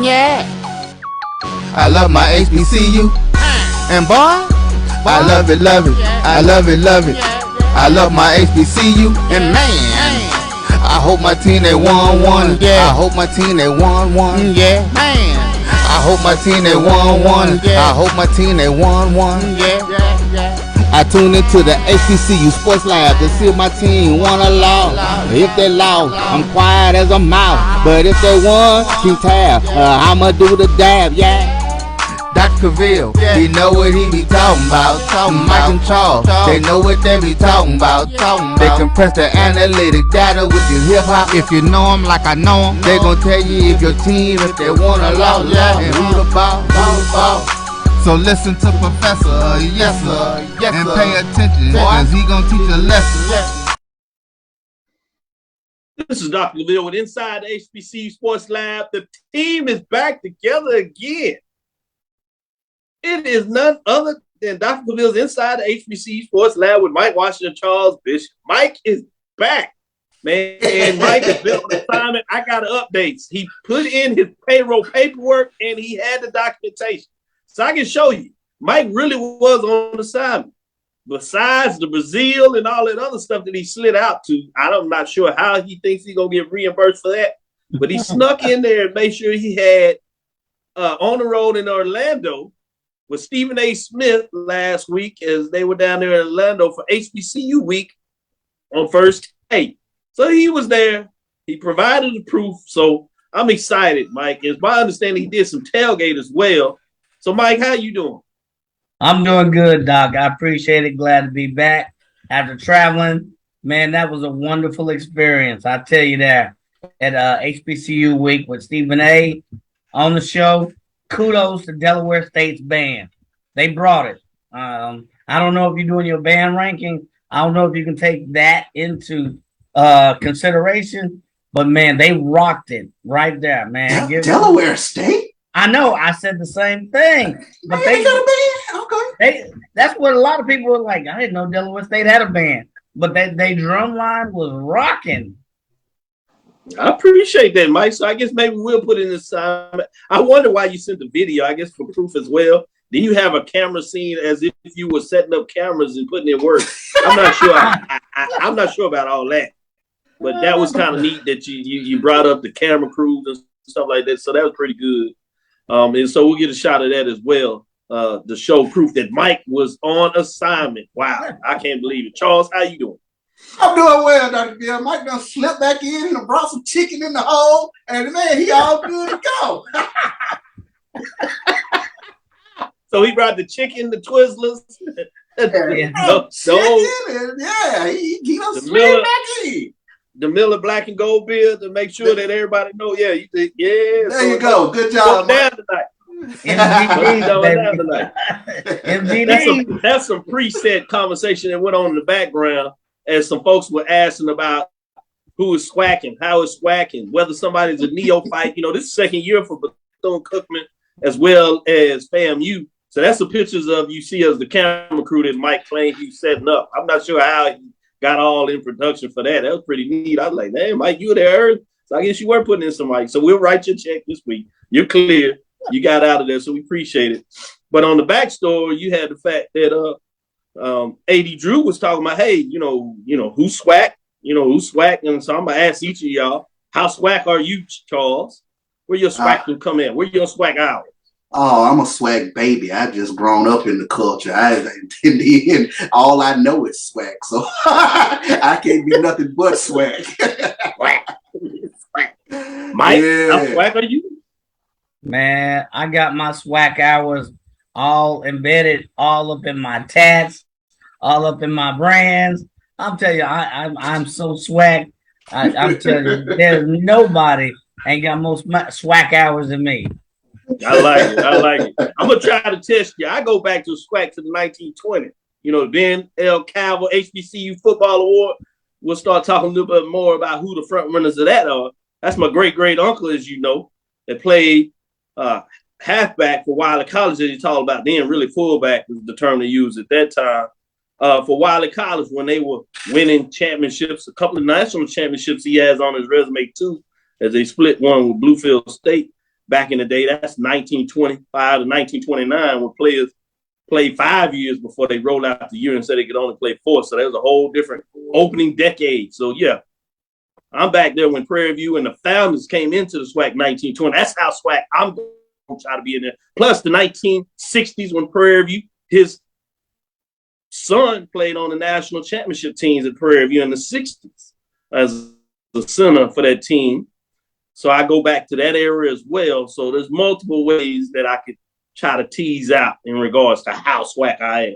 Yeah. I love my HBCU. And boy, I love it, love it. I love it, love it. I love my HBCU. And man, I hope my team they won. Yeah. I hope my team they won. Yeah. Man, I hope my team they won. I hope my team they won. Yeah. I tune into the HBCU Sports Lab to see if my team won or lost. If they lost, I'm quiet as a mouse. But if they won, keep tab. I'ma do the dab, yeah. Dr. Cavil, he know what he be talking about. Mike and Charles, they know what they be talking about. They compress the analytic data with your hip hop. If you know them like I know them, they gon' tell you if your team, if they won or lost, and who the ball. So listen to Professor, yes sir, and pay attention, cause he gonna teach a lesson. This is Dr. Cavil with Inside the HBCU Sports Lab. The team is back together again. It is none other than Dr. Cavil's Inside the HBCU Sports Lab with Mike Washington, Charles Bishop. Mike is back, man. And Mike has been on assignment. I got updates. He put in his payroll paperwork and he had the documentation. So I can show you, Mike really was on assignment. Besides the Brazil and all that other stuff that he slid out to, I'm not sure how he thinks he's going to get reimbursed for that. But he snuck in there and made sure he had on the road in Orlando with Stephen A. Smith last week as they were down there in Orlando for HBCU week on first day. So he was there. He provided the proof. So I'm excited, Mike. It's my understanding he did some tailgate as well. So, Mike, how you doing? I'm doing good, Doc. I appreciate it. Glad to be back after traveling. Man, that was a wonderful experience. I tell you that at HBCU week with Stephen A. on the show. Kudos to Delaware State's band. They brought it. I don't know if you're doing your band ranking. I don't know if you can take that into consideration. But, man, they rocked it right there, man. Delaware State? I know. I said the same thing. But they got a band? Okay. That's what a lot of people were like. I didn't know Delaware State had a band. But they drum line was rocking. I appreciate that, Mike. So I guess maybe we'll put in this assignment. I wonder why you sent the video, I guess, for proof as well. Then you have a camera scene as if you were setting up cameras and putting in work. I'm not sure. I'm not sure about all that. But that was kind of neat that you brought up the camera crews and stuff like that. So that was pretty good. And so we'll get a shot of that as well. To show proof that Mike was on assignment. Wow, I can't believe it. Charles, how you doing? I'm doing well, Dr. Bill. Mike done slipped back in and brought some chicken in the hole, and man, he all good to go. So he brought the chicken, the Twizzlers. He done slid back in. The Miller Black and Gold beer to make sure that everybody know. Yeah, you think, yeah. There you go. Good job, Mike. That's some preset conversation that went on in the background as some folks were asking about who is SWACing, how is SWACing, whether somebody's a neophyte. You know, this is second year for Bethune-Cookman as well as FAMU. So that's the pictures of you see as the camera crew that Mike claimed he's setting up. I'm not sure how he got all in production for that. That was pretty neat. I was like, man, Mike, you were there. So I guess you were putting in some Mike. So we'll write your check this week. You're clear. You got out of there, so we appreciate it. But on the backstory, you had the fact that AD Drew was talking about, hey, you know, who's SWAC? Who's SWAC? And so I'm gonna ask each of y'all, how SWAC are you, Charles? Where your SWAC will come in? Where your SWAC hours? Oh, I'm a SWAC baby. I just grown up in the culture. All I know is SWAC, so I can't be nothing but SWAC. Mike, how SWAC are you? Man, I got my SWAC hours all embedded, all up in my tats, all up in my brands. I'm telling you, I'm so SWAC. I'm telling you, there's nobody ain't got more SWAC hours than me. I like it. I'm gonna try to test you. I go back to SWAC to the 1920s. Ben L. Cavil HBCU Football Award. We'll start talking a little bit more about who the front runners of that are. That's my great uncle, as you know, that played halfback for Wiley College, as you talked about then. Really, fullback was the term they used at that time. For Wiley College, when they were winning championships, a couple of national championships he has on his resume too, as they split one with Bluefield State. back in the day. That's 1925 to 1929 when players played 5 years before they rolled out the year and said they could only play 4. So that was a whole different opening decade. So, yeah, I'm back there when Prairie View and the Founders came into the SWAC 1920. That's how SWAC I'm going to try to be in there. Plus the 1960s when Prairie View, his son played on the national championship teams at Prairie View in the 60s as the center for that team. So I go back to that era as well. So there's multiple ways that I could try to tease out in regards to how SWAC I am.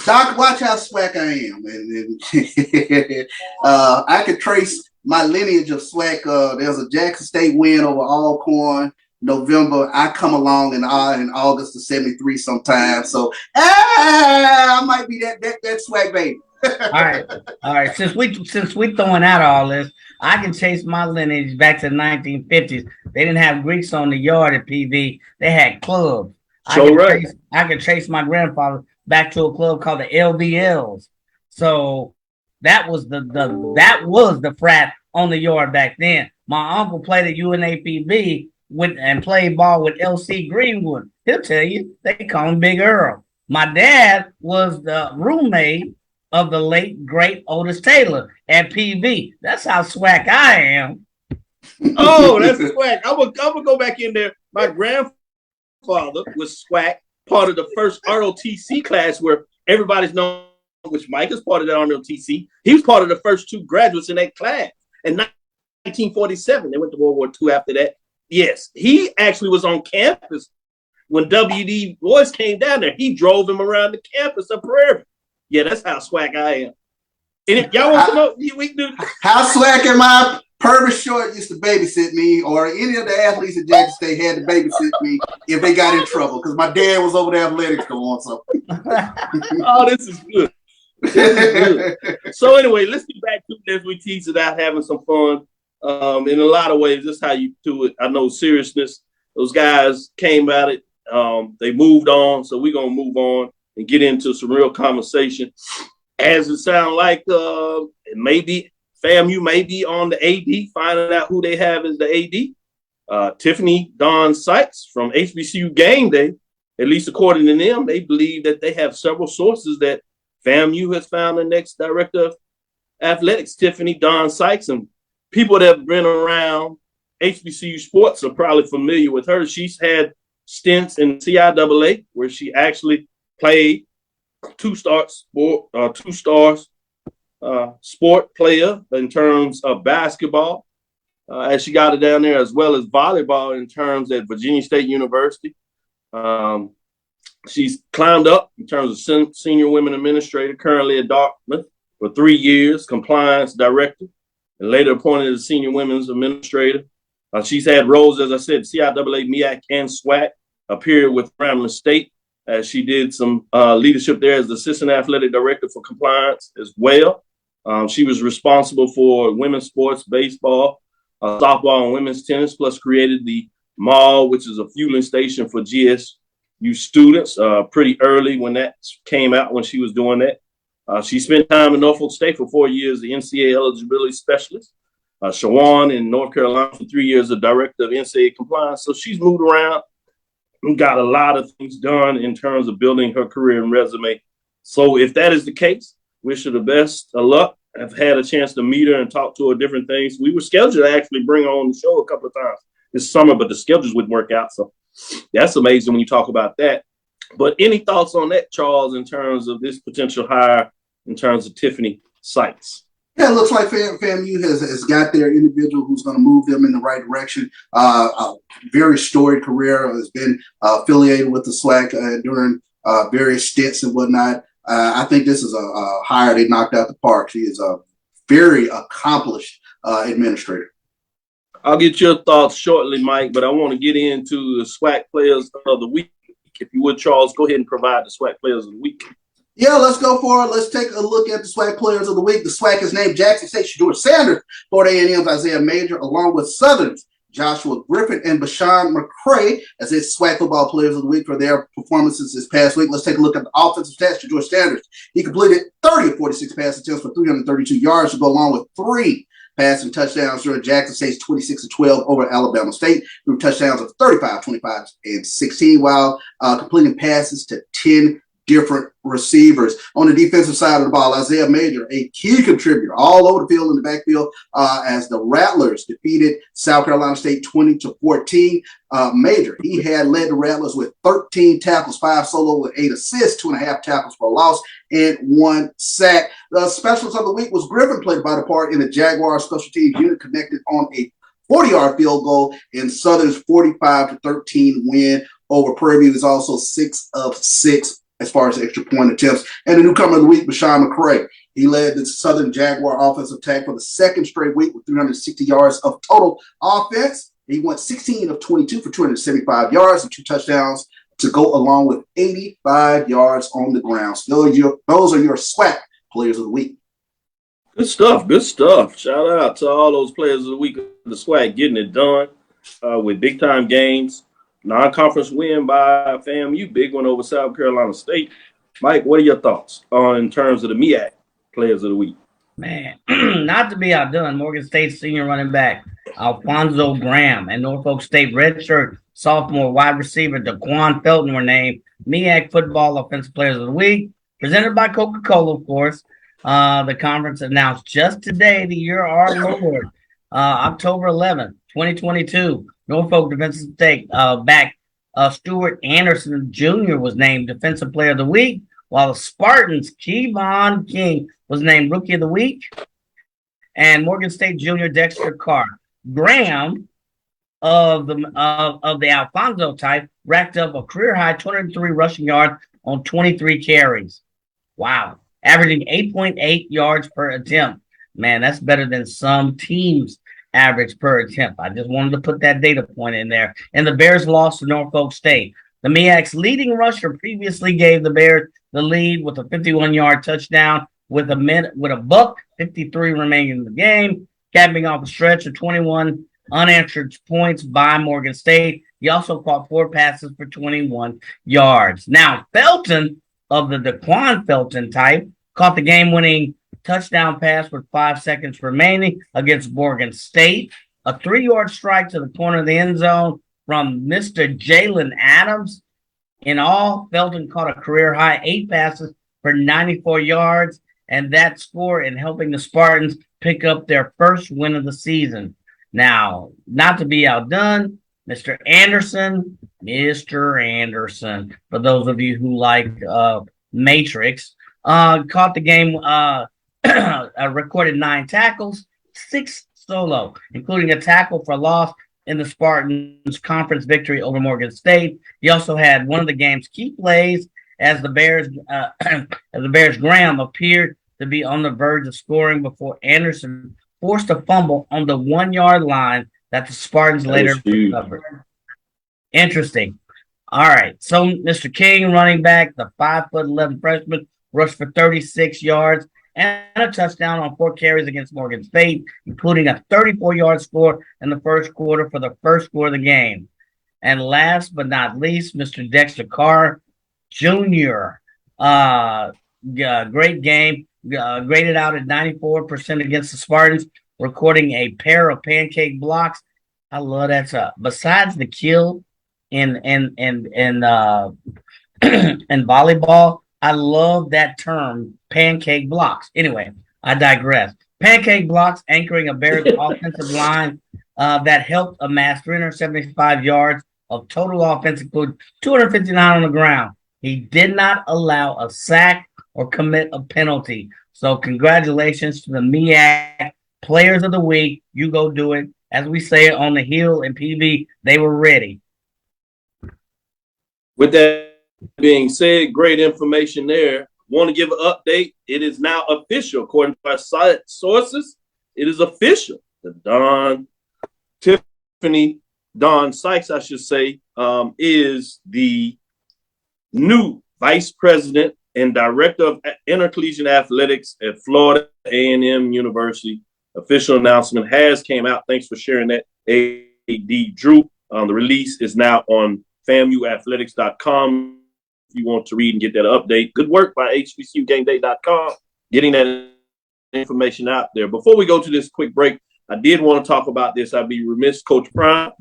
Doc, watch how SWAC I am. And I could trace my lineage of SWAC. There's a Jackson State win over Alcorn. November, I come along in August of '73 sometime. So I might be that SWAC baby. All right. Since we throwing out all this, I can chase my lineage back to the 1950s. They didn't have Greeks on the yard at PV. They had clubs. I can trace my grandfather back to a club called the LBLs. So that was the frat on the yard back then. My uncle played at UNAPB and played ball with LC Greenwood. He'll tell you they call him Big Earl. My dad was the roommate of the late great Otis Taylor at PV. That's how SWAC I am. Oh, that's SWAC. I'm gonna go back in there. My grandfather was SWAC, part of the first ROTC class where everybody's known, which Mike is part of that ROTC. He was part of the first 2 graduates in that class. In 1947, they went to World War II after that. Yes, he actually was on campus when W.D. Boyce came down there. He drove him around the campus of Prairie. Yeah, that's how SWAC I am. And if y'all want to know, we can do how SWAC am I? Purvis Short used to babysit me, or any of the athletes at Jackson State had to babysit me if they got in trouble because my dad was over the athletics go on something. Oh, this is good. This is good. So anyway, let's get back to this. We tease it out, having some fun. In a lot of ways, that's how you do it. I know seriousness. Those guys came at it. They moved on, so we're gonna move on and get into some real conversation. As it sounds like, it may be FAMU may be on the AD, finding out who they have as the AD. Tiffany Dawn-Sikes from HBCU Game Day, at least according to them, they believe that they have several sources that FAMU has found the next director of athletics, Tiffany Dawn-Sikes, and people that have been around HBCU sports are probably familiar with her. She's had stints in CIAA where she actually played two-star sport player in terms of basketball, as she got it down there, as well as volleyball in terms at Virginia State University. She's climbed up in terms of senior women administrator, currently at Dartmouth for 3 years, compliance director, and later appointed as senior women's administrator. She's had roles, as I said, CIAA, MEAC, and SWAC, a period with Grambling State, as she did some leadership there as the assistant athletic director for compliance as well. She was responsible for women's sports, baseball, softball, and women's tennis, plus created the mall, which is a fueling station for GSU students pretty early when that came out, when she was doing that. She spent time in Norfolk State for 4 years, the NCAA eligibility specialist. Shawan in North Carolina for 3 years, the director of NCAA compliance. So she's moved around and got a lot of things done in terms of building her career and resume. So if that is the case, wish her the best of luck. I've had a chance to meet her and talk to her different things. We were scheduled to actually bring her on the show a couple of times this summer, but the schedules wouldn't work out. So that's amazing when you talk about that. But any thoughts on that, Charles, in terms of this potential hire, in terms of Tiffany Dawn-Sikes? Yeah, it looks like FAMU has got their individual who's going to move them in the right direction. A very storied career, has been affiliated with the SWAC during various stints and whatnot. I think this is a hire they knocked out the park. She is a very accomplished administrator. I'll get your thoughts shortly, Mike, but I want to get into the SWAC players of the week. If you would, Charles, go ahead and provide the SWAC players of the week. Yeah, let's go for it. Let's take a look at the SWAC players of the week. The SWAC is named Jackson State Shedeur Sanders, Florida A&M's Isaiah Major, along with Southern's Joshua Griffin and Bashan McCray as its SWAC football players of the week for their performances this past week. Let's take a look at the offensive stats. Shedeur Sanders, he completed 30 of 46 pass attempts for 332 yards to go along with 3 passing touchdowns during Jackson State's 26-12 over Alabama State through touchdowns of 35, 25, and 16, while completing passes to 10 different receivers. On the defensive side of the ball, Isaiah Major, a key contributor all over the field in the backfield as the Rattlers defeated South Carolina State 20-14. Major, he had led the Rattlers with 13 tackles, 5 solo with 8 assists, 2.5 tackles for a loss, and 1 sack. The specialist of the week was Griffin, played by the part in the Jaguar special teams unit, connected on a 40-yard field goal in Southern's 45-13 win over Prairie View. Is also 6 of 6 as far as extra point attempts. And the newcomer of the week, Bashawn McCray. He led the Southern Jaguar offensive attack for the second straight week with 360 yards of total offense. He went 16 of 22 for 275 yards and 2 touchdowns to go along with 85 yards on the ground. So those are your SWAC players of the week. Good stuff. Good stuff. Shout out to all those players of the week of the SWAC getting it done with big time games. Non-conference win by FAMU, big one over South Carolina State. Mike, what are your thoughts in terms of the MEAC players of the week? Man, not to be outdone, Morgan State senior running back Alfonso Graham and Norfolk State redshirt sophomore wide receiver Daquan Felton were named MEAC Football Offensive Players of the Week, presented by Coca-Cola, of course. The conference announced just today the year our Lord, October 11th, 2022. Norfolk defensive back Stuart Anderson Jr. was named Defensive Player of the Week, while the Spartans' Kevon King was named Rookie of the Week, and Morgan State Junior Dexter Carr. Graham of the Alfonso type racked up a career-high 203 rushing yards on 23 carries. Wow. Averaging 8.8 yards per attempt. Man, that's better than some teams' average per attempt. I just wanted to put that data point in there. And the Bears lost to Norfolk State. The MEAC's leading rusher previously gave the Bears the lead with a 51-yard touchdown with a $1.53 remaining in the game, capping off a stretch of 21 unanswered points by Morgan State. He also caught 4 passes for 21 yards. Now, Felton of the Daquan Felton type caught the game-winning touchdown pass with 5 seconds remaining against Morgan State. A 3-yard strike to the corner of the end zone from Mr. Jalen Adams. In all, Felton caught a career-high 8 passes for 94 yards, and that score in helping the Spartans pick up their first win of the season. Now, not to be outdone, Mr. Anderson, for those of you who like Matrix, caught the game, recorded 9 tackles, 6 solo, including a tackle for loss in the Spartans' conference victory over Morgan State. He also had one of the game's key plays as the Bears' Graham appeared to be on the verge of scoring before Anderson forced a fumble on the 1-yard line that the Spartans later recovered. Interesting. All right. So Mr. King, running back, the 5'11" freshman, rushed for 36 yards and a touchdown on 4 carries against Morgan State, including a 34-yard score in the first quarter for the first score of the game. And last but not least, Mr. Dexter Carr Jr. Great game, graded out at 94% against the Spartans, recording a pair of pancake blocks. I love that stuff. Besides the kill in volleyball, I love that term, pancake blocks. Anyway, I digress. Pancake blocks anchoring a Bears offensive line that helped amass 375 yards of total offense, including 259 on the ground. He did not allow a sack or commit a penalty. So congratulations to the MEAC Players of the Week. You go do it. As we say it on the Hill and PB, they were ready. With that being said, great information there. Want to give an update? It is now official, according to our site sources. It is official. The Tiffany Dawn-Sikes, I should say, is the new vice president and director of intercollegiate athletics at Florida A&M University. Official announcement has came out. Thanks for sharing that, A.D. Drew. The release is now on FAMUathletics.com. If you want to read and get that update. Good work by HBCUGameDay.com. Getting that information out there. Before we go to this quick break, I did want to talk about this. I'd be remiss, Coach Prime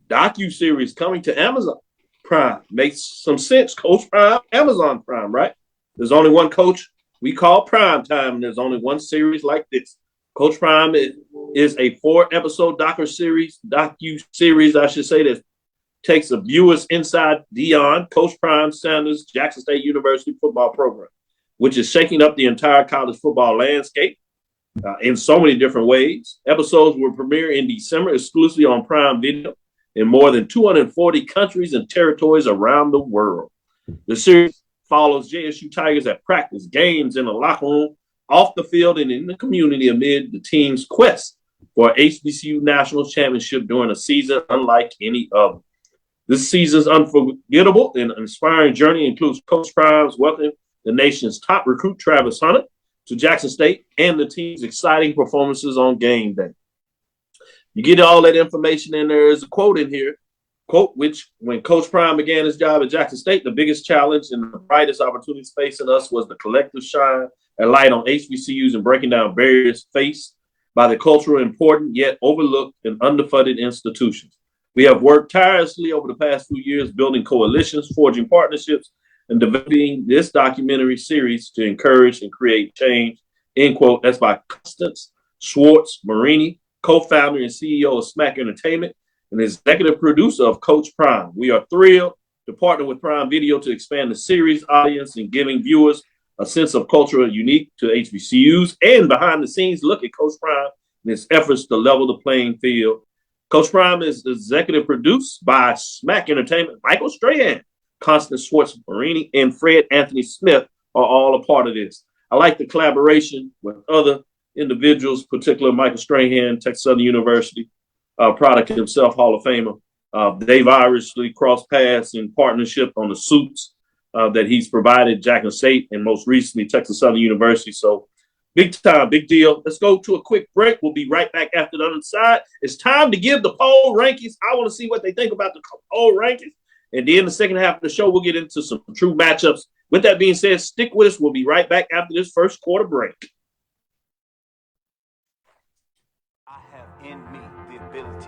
docu-series coming to Amazon Prime. Makes some sense. Coach Prime, Amazon Prime, right? There's only one coach we call Prime Time, and there's only one series like this. Coach Prime is a 4-episode docu-series, I should say, that takes the viewers inside Coach Prime Sanders' Jackson State University football program, which is shaking up the entire college football landscape in so many different ways. Episodes will premiere in December exclusively on Prime Video in more than 240 countries and territories around the world. The series follows JSU Tigers at practice, games, in the locker room, off the field, and in the community amid the team's quest for HBCU National Championship during a season unlike any other. This season's unforgettable and inspiring journey includes Coach Prime's welcoming the nation's top recruit, Travis Hunter, to Jackson State, and the team's exciting performances on game day. You get all that information, and there is a quote in here, which when Coach Prime began his job at Jackson State, the biggest challenge and the brightest opportunities facing us was the collective shine and light on HBCUs and breaking down barriers faced by the culturally important yet overlooked and underfunded institutions. We have worked tirelessly over the past few years building coalitions, forging partnerships, and developing this documentary series to encourage and create change, end quote. That's by Constance Schwartz Marini, co-founder and CEO of SWAC Entertainment and executive producer of Coach Prime. We are thrilled to partner with Prime Video to expand the series audience and giving viewers a sense of culture unique to HBCUs and behind the scenes look at Coach Prime and his efforts to level the playing field. Coach Prime is executive produced by SWAC Entertainment. Michael Strahan, Constance Schwartz Marini, and Fred Anthony Smith are all a part of this. I like the collaboration with other individuals, particularly Michael Strahan, Texas Southern University, product himself, Hall of Famer. They've obviously crossed paths in partnership on the suits that he's provided Jackson State and most recently Texas Southern University. So big time, big deal. Let's go to a quick break. We'll be right back after the other side. It's time to give the poll rankings. I want to see what they think about the poll rankings. And then the second half of the show, we'll get into some true matchups. With that being said, stick with us. We'll be right back after this first quarter break.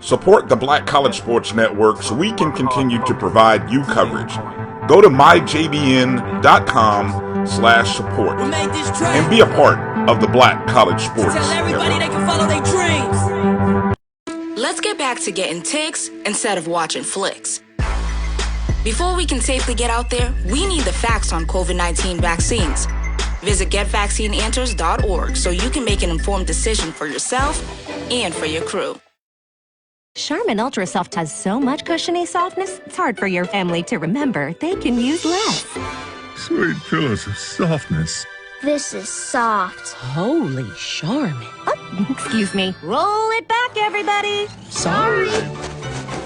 Support the Black College Sports Network so we can continue to provide you coverage. Go to myjbn.com/support and be a part of the Black College Sports Network. They can follow their dreams. Let's get back to getting ticks instead of watching flicks. Before we can safely get out there, we need the facts on COVID-19 vaccines. Visit getvaccineanswers.org so you can make an informed decision for yourself and for your crew. Charmin Ultra Soft has so much cushiony softness, it's hard for your family to remember they can use less. Sweet pillows of softness. This is soft. Holy Charmin. Oh, excuse me. Roll it back, everybody. Sorry.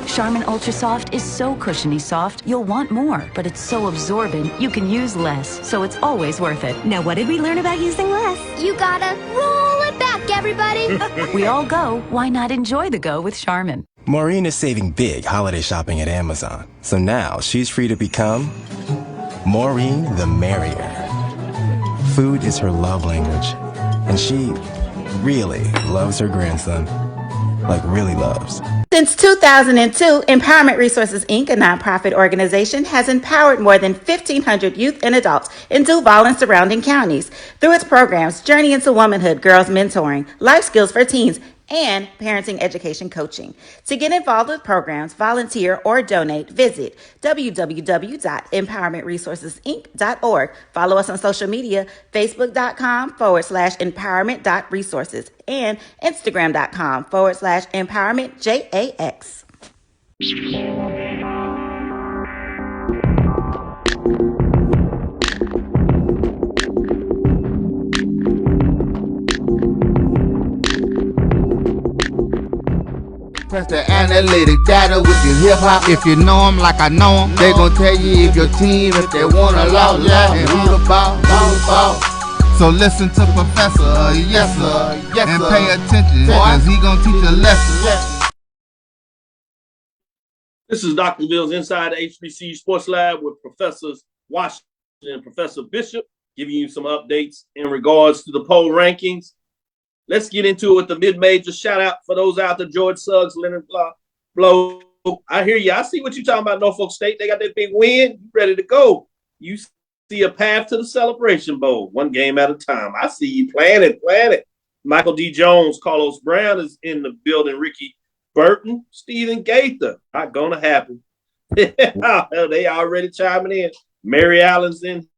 Charmin Ultra Soft is so cushiony soft, you'll want more, but it's so absorbent, you can use less, so it's always worth it. Now, what did we learn about using less? You gotta roll it back, everybody. We all go, why not enjoy the go with Charmin? Maureen is saving big holiday shopping at Amazon, so now she's free to become Maureen the Merrier. Food is her love language, and she really loves her grandson. Like really loves. Since 2002, Empowerment Resources, Inc., a nonprofit organization, has empowered more than 1,500 youth and adults in Duval and surrounding counties through its programs Journey into Womanhood, Girls Mentoring, Life Skills for Teens, and Parenting Education Coaching. To get involved with programs, volunteer, or donate, visit www.empowermentresourcesinc.org. Follow us on social media, facebook.com/empowerment.resources and instagram.com/empowermentJAX. Press the analytic data with your hip hop. If you know them like I know them, they gon' tell you if your team, if they wanna love and who the ball. So listen to Professor, yes sir, and pay attention, cause he gon' teach a lesson. This is Dr. Bill's Inside the HBCU Sports Lab with Professors Washington and Professor Bishop, giving you some updates in regards to the poll rankings. Let's get into it with the mid-major. Shout out for those out there, George Suggs, Leonard Blow. I hear you. I see what you're talking about, Norfolk State. They got that big win. You ready to go. You see a path to the Celebration Bowl, one game at a time. I see you planning. Michael D. Jones, Carlos Brown is in the building. Ricky Burton, Stephen Gaither. Not going to happen. They already chiming in. Mary Allen's in.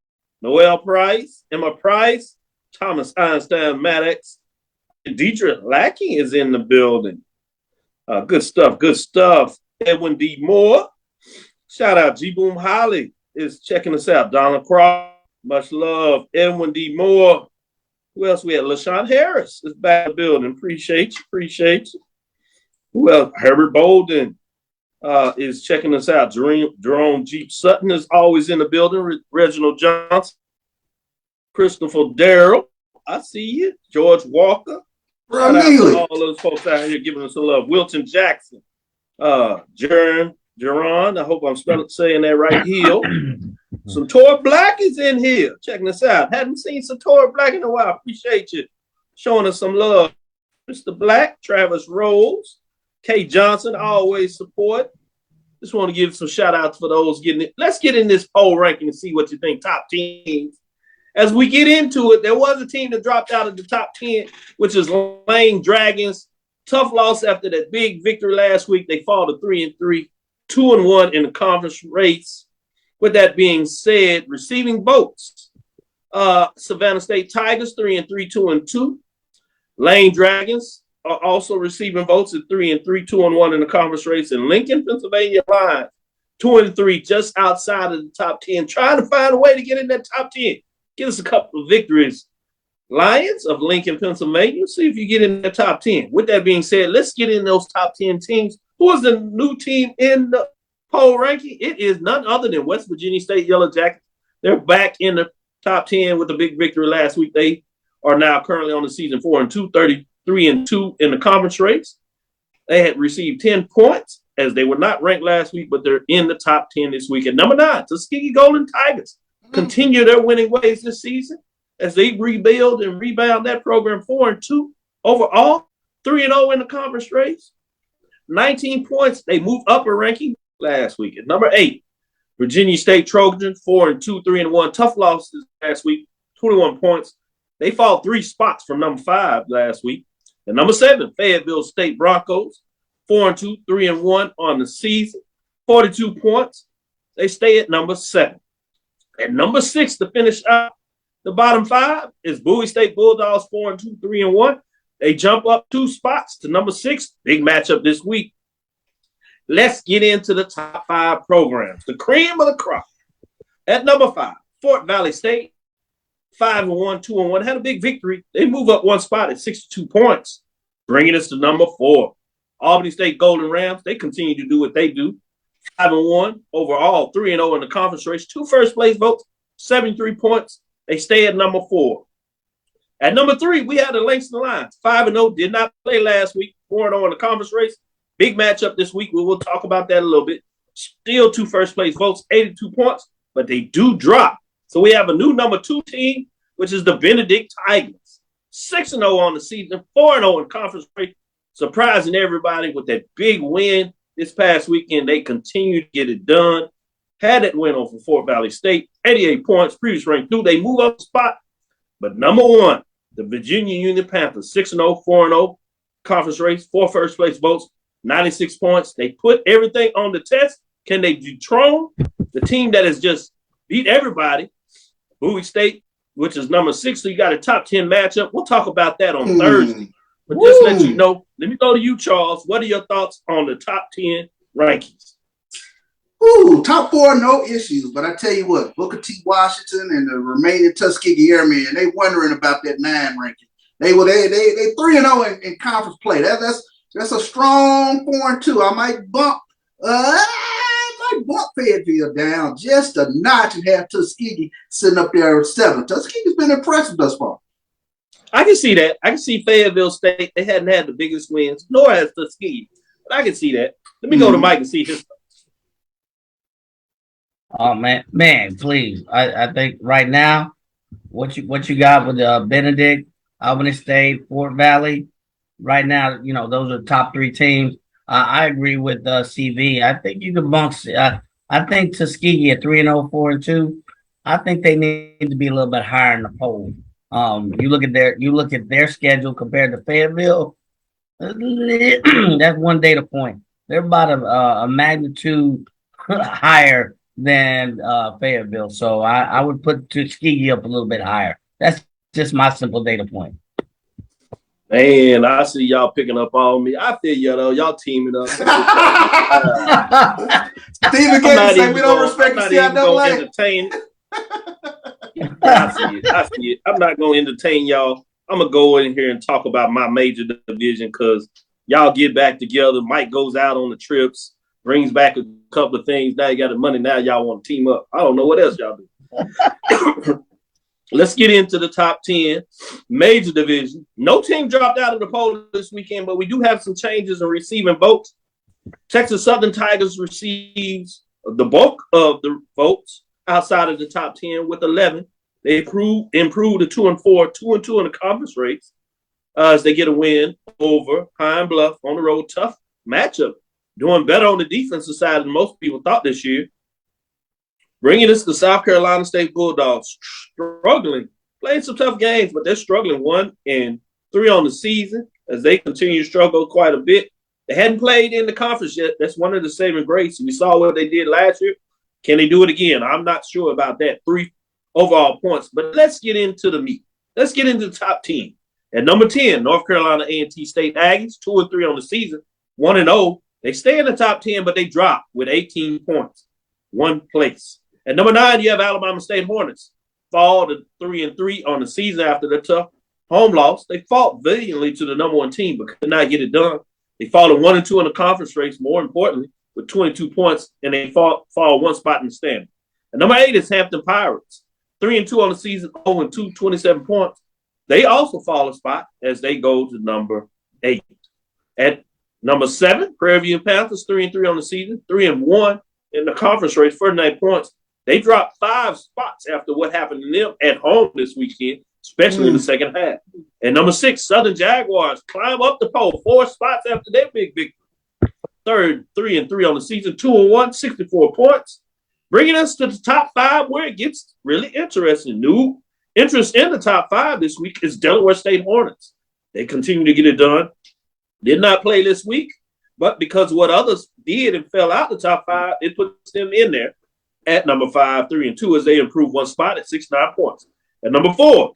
Noel Price, Emma Price, Thomas Einstein Maddox. Deidre Lackey is in the building. Good stuff. Edwin D. Moore. Shout out. G. Boom Holly is checking us out. Donna Croft. Much love. Edwin D. Moore. Who else we had? LaShawn Harris is back in the building. Appreciate you. Who else? Herbert Bolden is checking us out. Jerome Jeep Sutton is always in the building. Reginald Johnson. Christopher Darrell. I see you. George Walker. Shout out to all those folks out here giving us a love. Wilton Jackson. Jaron. I hope I'm saying that right. Hill. Sator Black is in here. Checking us out. Hadn't seen Sator Black in a while. Appreciate you showing us some love. Mr. Black, Travis Rose, Kay Johnson, always support. Just want to give some shout outs for those getting it. Let's get in this poll ranking and see what you think. Top teams. As we get into it, there was a team that dropped out of the top 10, which is Lane Dragons. Tough loss after that big victory last week. They fall to 3-3, 2-1 in the conference race. With that being said, receiving votes, Savannah State Tigers 3-3, 2-2. Lane Dragons are also receiving votes at 3-3, 2-1 in the conference race. And Lincoln, Pennsylvania Lions 2-3, just outside of the top 10, trying to find a way to get in that top 10. Give us a couple of victories. Lions of Lincoln, Pennsylvania. See if you get in the top 10. With that being said, let's get in those top 10 teams. Who is the new team in the poll ranking? It is none other than West Virginia State Yellow Jackets. They're back in the top 10 with a big victory last week. They are now currently on the season 4-2, 33-2 in the conference race. They had received 10 points as they were not ranked last week, but they're in the top 10 this week. At number 9, Tuskegee Golden Tigers continue their winning ways this season as they rebuild and rebound that program 4-2 overall, 3-0 in the conference race. 19 points. They moved up a ranking last week. At number 8, Virginia State Trojans, 4-2, 3-1. Tough losses last week, 21 points. They fall 3 spots from number 5 last week. At number 7, Fayetteville State Broncos, 4-2, 3-1 on the season, 42 points. They stay at number 7. At number 6 to finish out the bottom 5 is Bowie State Bulldogs, 4-2, 3-1. They jump up 2 spots to number 6. Big matchup this week. Let's get into the top 5 programs. The cream of the crop. At number 5, Fort Valley State, 5-1, 2-1. Had a big victory. They move up 1 spot at 62 points, bringing us to number 4. Albany State Golden Rams, they continue to do what they do. 5-1 overall, 3-0 in the conference race. 2 first-place votes, 73 points. They stay at number 4. At number 3, we had the Langston Lions. 5-0, did not play last week. 4-0 in the conference race. Big matchup this week. We will talk about that a little bit. Still 2 first-place votes, 82 points, but they do drop. So we have a new number 2 team, which is the Benedict Titans. 6-0 on the season, 4-0 in conference race. Surprising everybody with that big win this past weekend. They continue to get it done. Had that win over Fort Valley State, 88 points, previous ranked 2. They move up a spot. But number 1, the Virginia Union Panthers, 6-0, 4-0, conference race, 4 first-place votes, 96 points. They put everything on the test. Can they dethrone the team that has just beat everybody? Bowie State, which is number 6, so you got a top 10 matchup. We'll talk about that on Thursday. But just let you know, let me go to you, Charles. What are your thoughts on the top 10 rankings? Top 4, no issues. But I tell you what, Booker T. Washington and the remaining Tuskegee Airmen, they wondering about that 9 ranking. They 3-0 in conference play. That's a strong 4-2. I might bump Fayetteville down just a notch and have Tuskegee sitting up there at 7. Tuskegee's been impressive thus far. I can see that. I can see Fayetteville State. They hadn't had the biggest wins, nor has Tuskegee. But I can see that. Let me go to Mike and see his thoughts. Oh man, please. I think right now, what you got with Benedict, Albany State, Fort Valley. Right now, those are the top three teams. I agree with CV. I think you can bunk. I think Tuskegee at 3-0, 4-2. I think they need to be a little bit higher in the poll. You look at their schedule compared to Fayetteville. That's one data point. They're about a magnitude higher than Fayetteville. So I would put Tuskegee up a little bit higher. That's just my simple data point. Man, I see y'all picking up on me. I feel you though. Y'all teaming up. Steve again say we don't respect the entertain. I see it. I'm not going to entertain y'all. I'm going to go in here and talk about my major division because y'all get back together. Mike goes out on the trips, brings back a couple of things. Now you got the money. Now y'all want to team up. I don't know what else y'all do. Let's get into the top 10 major division. No team dropped out of the poll this weekend, but we do have some changes in receiving votes. Texas Southern Tigers receives the bulk of the votes outside of the top 10 with 11. They improved to 2-4, 2-2 in the conference race as they get a win over Pine Bluff on the road. Tough matchup. Doing better on the defensive side than most people thought this year. Bringing us to South Carolina State Bulldogs, struggling, playing some tough games, but they're struggling 1-3 on the season as they continue to struggle quite a bit. They hadn't played in the conference yet. That's one of the saving grace. We saw what they did last year. Can they do it again? I'm not sure about that. 3 overall points, but let's get into the meat. Let's get into the top 10. At number 10, North Carolina A&T State Aggies, 2-3 on the season, 1-0. They stay in the top 10, but they drop with 18 points, 1 place. At number 9, you have Alabama State Hornets, fall to 3-3 on the season after the tough home loss. They fought valiantly to the number 1 team, but could not get it done. They fall to 1-2 in the conference race, more importantly, with 22 points, and they fall 1 spot in the standing. At number 8 is Hampton Pirates, 3-2 on the season, 0-2, 27 points. They also fall a spot as they go to number 8. At number 7, Prairie View Panthers, 3-3 on the season, 3-1 in the conference race, 49 points. They dropped 5 spots after what happened to them at home this weekend, especially in the second half. And number 6, Southern Jaguars climb up the pole 4 spots after their big victory. Third, 3-3 on the season, 2-1, 64 points. Bringing us to the top 5 where it gets really interesting. New interest in the top 5 this week is Delaware State Hornets. They continue to get it done. Did not play this week, but because what others did and fell out the top 5, it puts them in there at number 5, 3-2, as they improve 1 spot at 69 points. At number 4,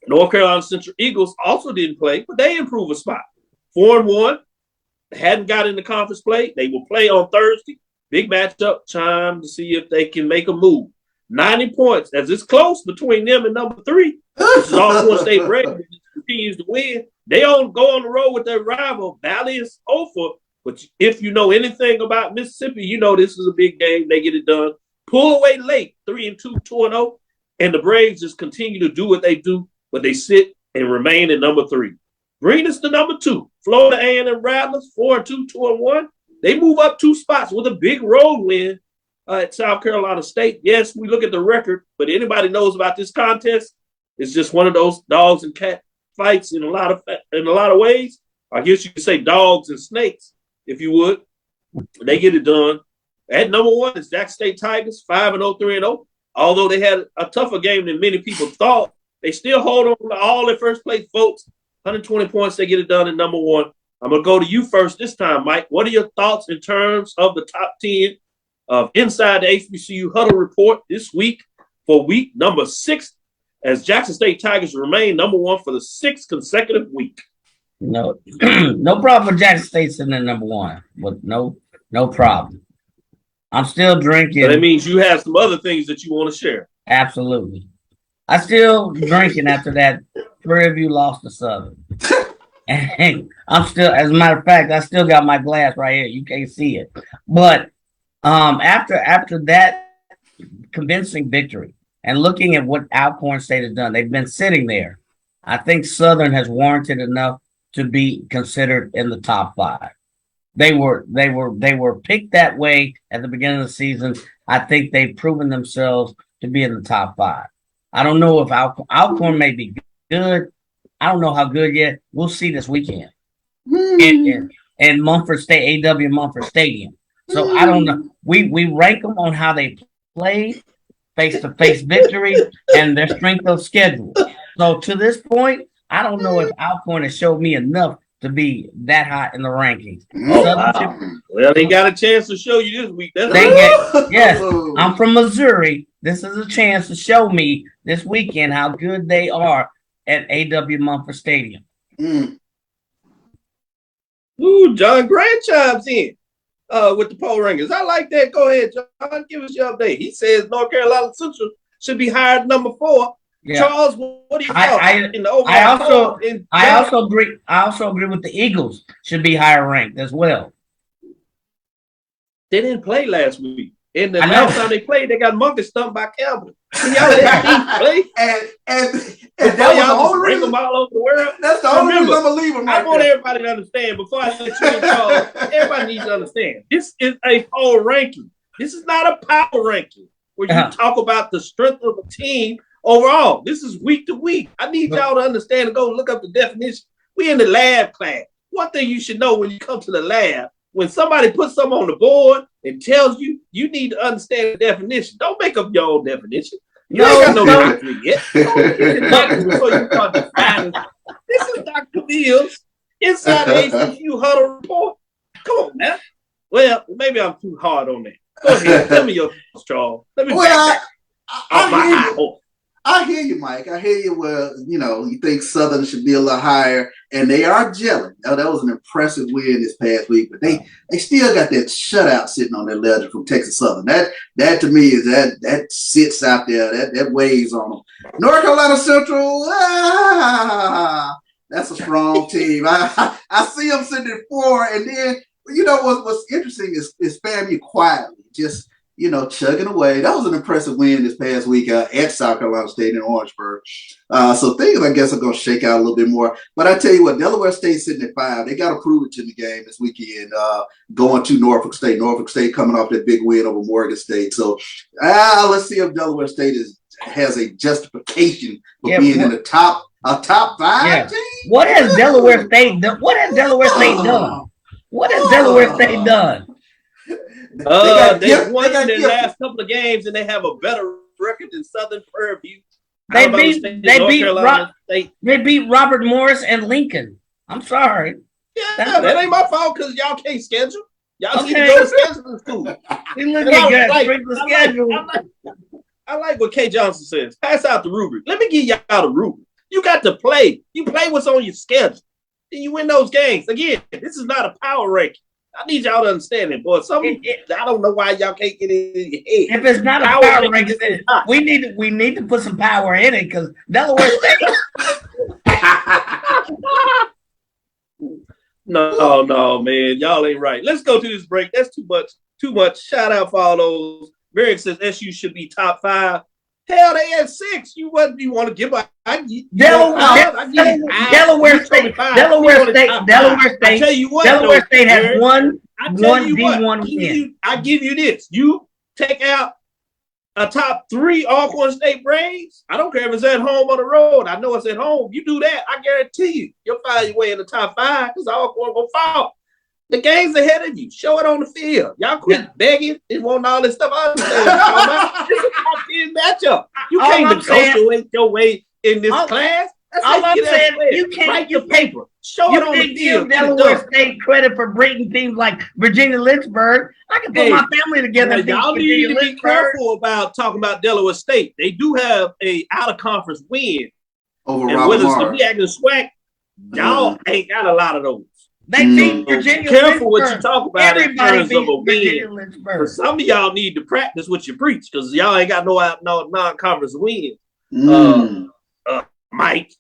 North Carolina Central Eagles also didn't play, but they improve a spot. 4-1, hadn't got in the conference play. They will play on Thursday. Big matchup, time to see if they can make a move. 90 points, as it's close between them and number 3, which is Alcorn State Red, continues to win. They don't go on the road with their rival, Valiant Ophir. But if you know anything about Mississippi, you know this is a big game. They get it done. Pull away late, 3-2, 2-0. And the Braves just continue to do what they do, but they sit and remain at number 3. Bring us to number 2. Florida A&M Rattlers, 4-2, 2-1. They move up 2 spots with a big road win at South Carolina State. Yes, we look at the record, but anybody knows about this contest, it's just one of those dogs and cat fights in a lot of ways. I guess you could say dogs and snakes, if you would. They get it done. At number 1 is Jackson State Tigers, 5-0, 3-0. Although they had a tougher game than many people thought, they still hold on to all their first place votes. 120 points, they get it done at number 1. I'm going to go to you first this time, Mike. What are your thoughts in terms of the top 10 of Inside the HBCU Huddle Report this week for week number 6 as Jackson State Tigers remain number 1 for the 6th consecutive week? No, no problem with Jackson State sitting at number 1, but no problem. I'm still drinking. So that means you have some other things that you want to share. Absolutely. I still drinking after that Prairie View lost to Southern. And I'm still, as a matter of fact, I still got my glass right here. You can't see it. But after that convincing victory and looking at what Alcorn State has done, they've been sitting there. I think Southern has warranted enough to be considered in the top 5. They were picked that way at the beginning of the season. I think they've proven themselves to be in the top 5. I don't know if Alcorn may be good, I don't know how good yet. We'll see this weekend. And Mumford State, AW Mumford Stadium. So I don't know. We rank them on how they played, face-to-face victory, and their strength of schedule. So to this point, I don't know if Alcorn has showed me enough to be that high in the rankings. Wow. Well, they got a chance to show you this week. Yes, I'm from Missouri. This is a chance to show me this weekend how good they are at AW Mumford Stadium. Ooh, John Grant chimes in with the poll rankings. I like that. Go ahead, John. Give us your update. He says North Carolina Central should be higher than number 4. Yeah. Charles, what do you think in the overall I also agree. I also agree with the Eagles should be higher ranked as well. They didn't play last week. And the last time they played, they got monkey stumped by Campbell. Can y'all let me play? And that was the only reason. Them all over the world. That's the only reason I'm gonna leave them. I want everybody to understand before I let you in, Charles. Everybody needs to understand. This is a poll ranking. This is not a power ranking where you talk about the strength of a team overall. This is week to week. I need y'all to understand and go look up the definition. We in the lab class. One thing you should know when you come to the lab, when somebody puts something on the board and tells you, you need to understand the definition. Don't make up your own definition. You ain't got no definition yet. Before you start defining. This is Dr. Cavill's Inside the HBCU Huddle Report. Come on, man. Well, maybe I'm too hard on that. Go ahead. Tell me your thoughts, Charles. Let me I hear you, Mike. I hear you where, you think Southern should be a little higher, and they are gelling. Now, that was an impressive win this past week, but they still got that shutout sitting on their ledger from Texas Southern. That to me is that sits out there. That weighs on them. North Carolina Central, that's a strong team. I see them sitting at 4, and then what's interesting is FAMU quietly just chugging away. That was an impressive win this past week at South Carolina State in Orangeburg. So things, I guess, are going to shake out a little bit more. But I tell you what, Delaware State sitting at 5. They got to prove it in the game this weekend, going to Norfolk State. Norfolk State coming off that big win over Morgan State. So let's see if Delaware State has a justification for being in a top 5 team. What has Delaware State done? What has Delaware State done? What has Delaware State done? They won their last couple of games, and they have a better record than Southern Prairie View. They beat Robert Morris and Lincoln. I'm sorry. Yeah, that ain't my fault because y'all can't schedule. Y'all need to go to scheduling school. I like what Kay Johnson says. Pass out the rubric. Let me give y'all the rubric. You got to play. You play what's on your schedule. Then you win those games. Again, this is not a power ranking. I need y'all to understand it, boy. I don't know why y'all can't get it in your head. If it's not a power ranking, we need to put some power in it because Delaware State. No, man, y'all ain't right. Let's go to this break. That's too much. Shout out for all those. Barrick says SU should be top 5. Hell, they had 6. You want to give up? Delaware State. I tell you what, Delaware State has one D1 win. I give you this. You take out a top 3 Alcorn State Braves. I don't care if it's at home or the road. I know it's at home. You do that, I guarantee you'll find your way in the top 5 because Alcorn gonna fall. The game's ahead of you. Show it on the field. Y'all quit begging and wanting all this stuff. I understand. This is a top 10 matchup. You can't negotiate your way in this class. All I'm saying, you can't write the paper. Show it on the field. Give Delaware State credit for breaking teams like Virginia Lynchburg. I can put my family together. Y'all need to be careful about talking about Delaware State. They do have a out of conference win over Robert Morris. SWAC and SWAC, y'all ain't got a lot of those. They beat Virginia. Careful what you talk about in terms of a win. Some of y'all need to practice what you preach because y'all ain't got no non-conference wins. Mike,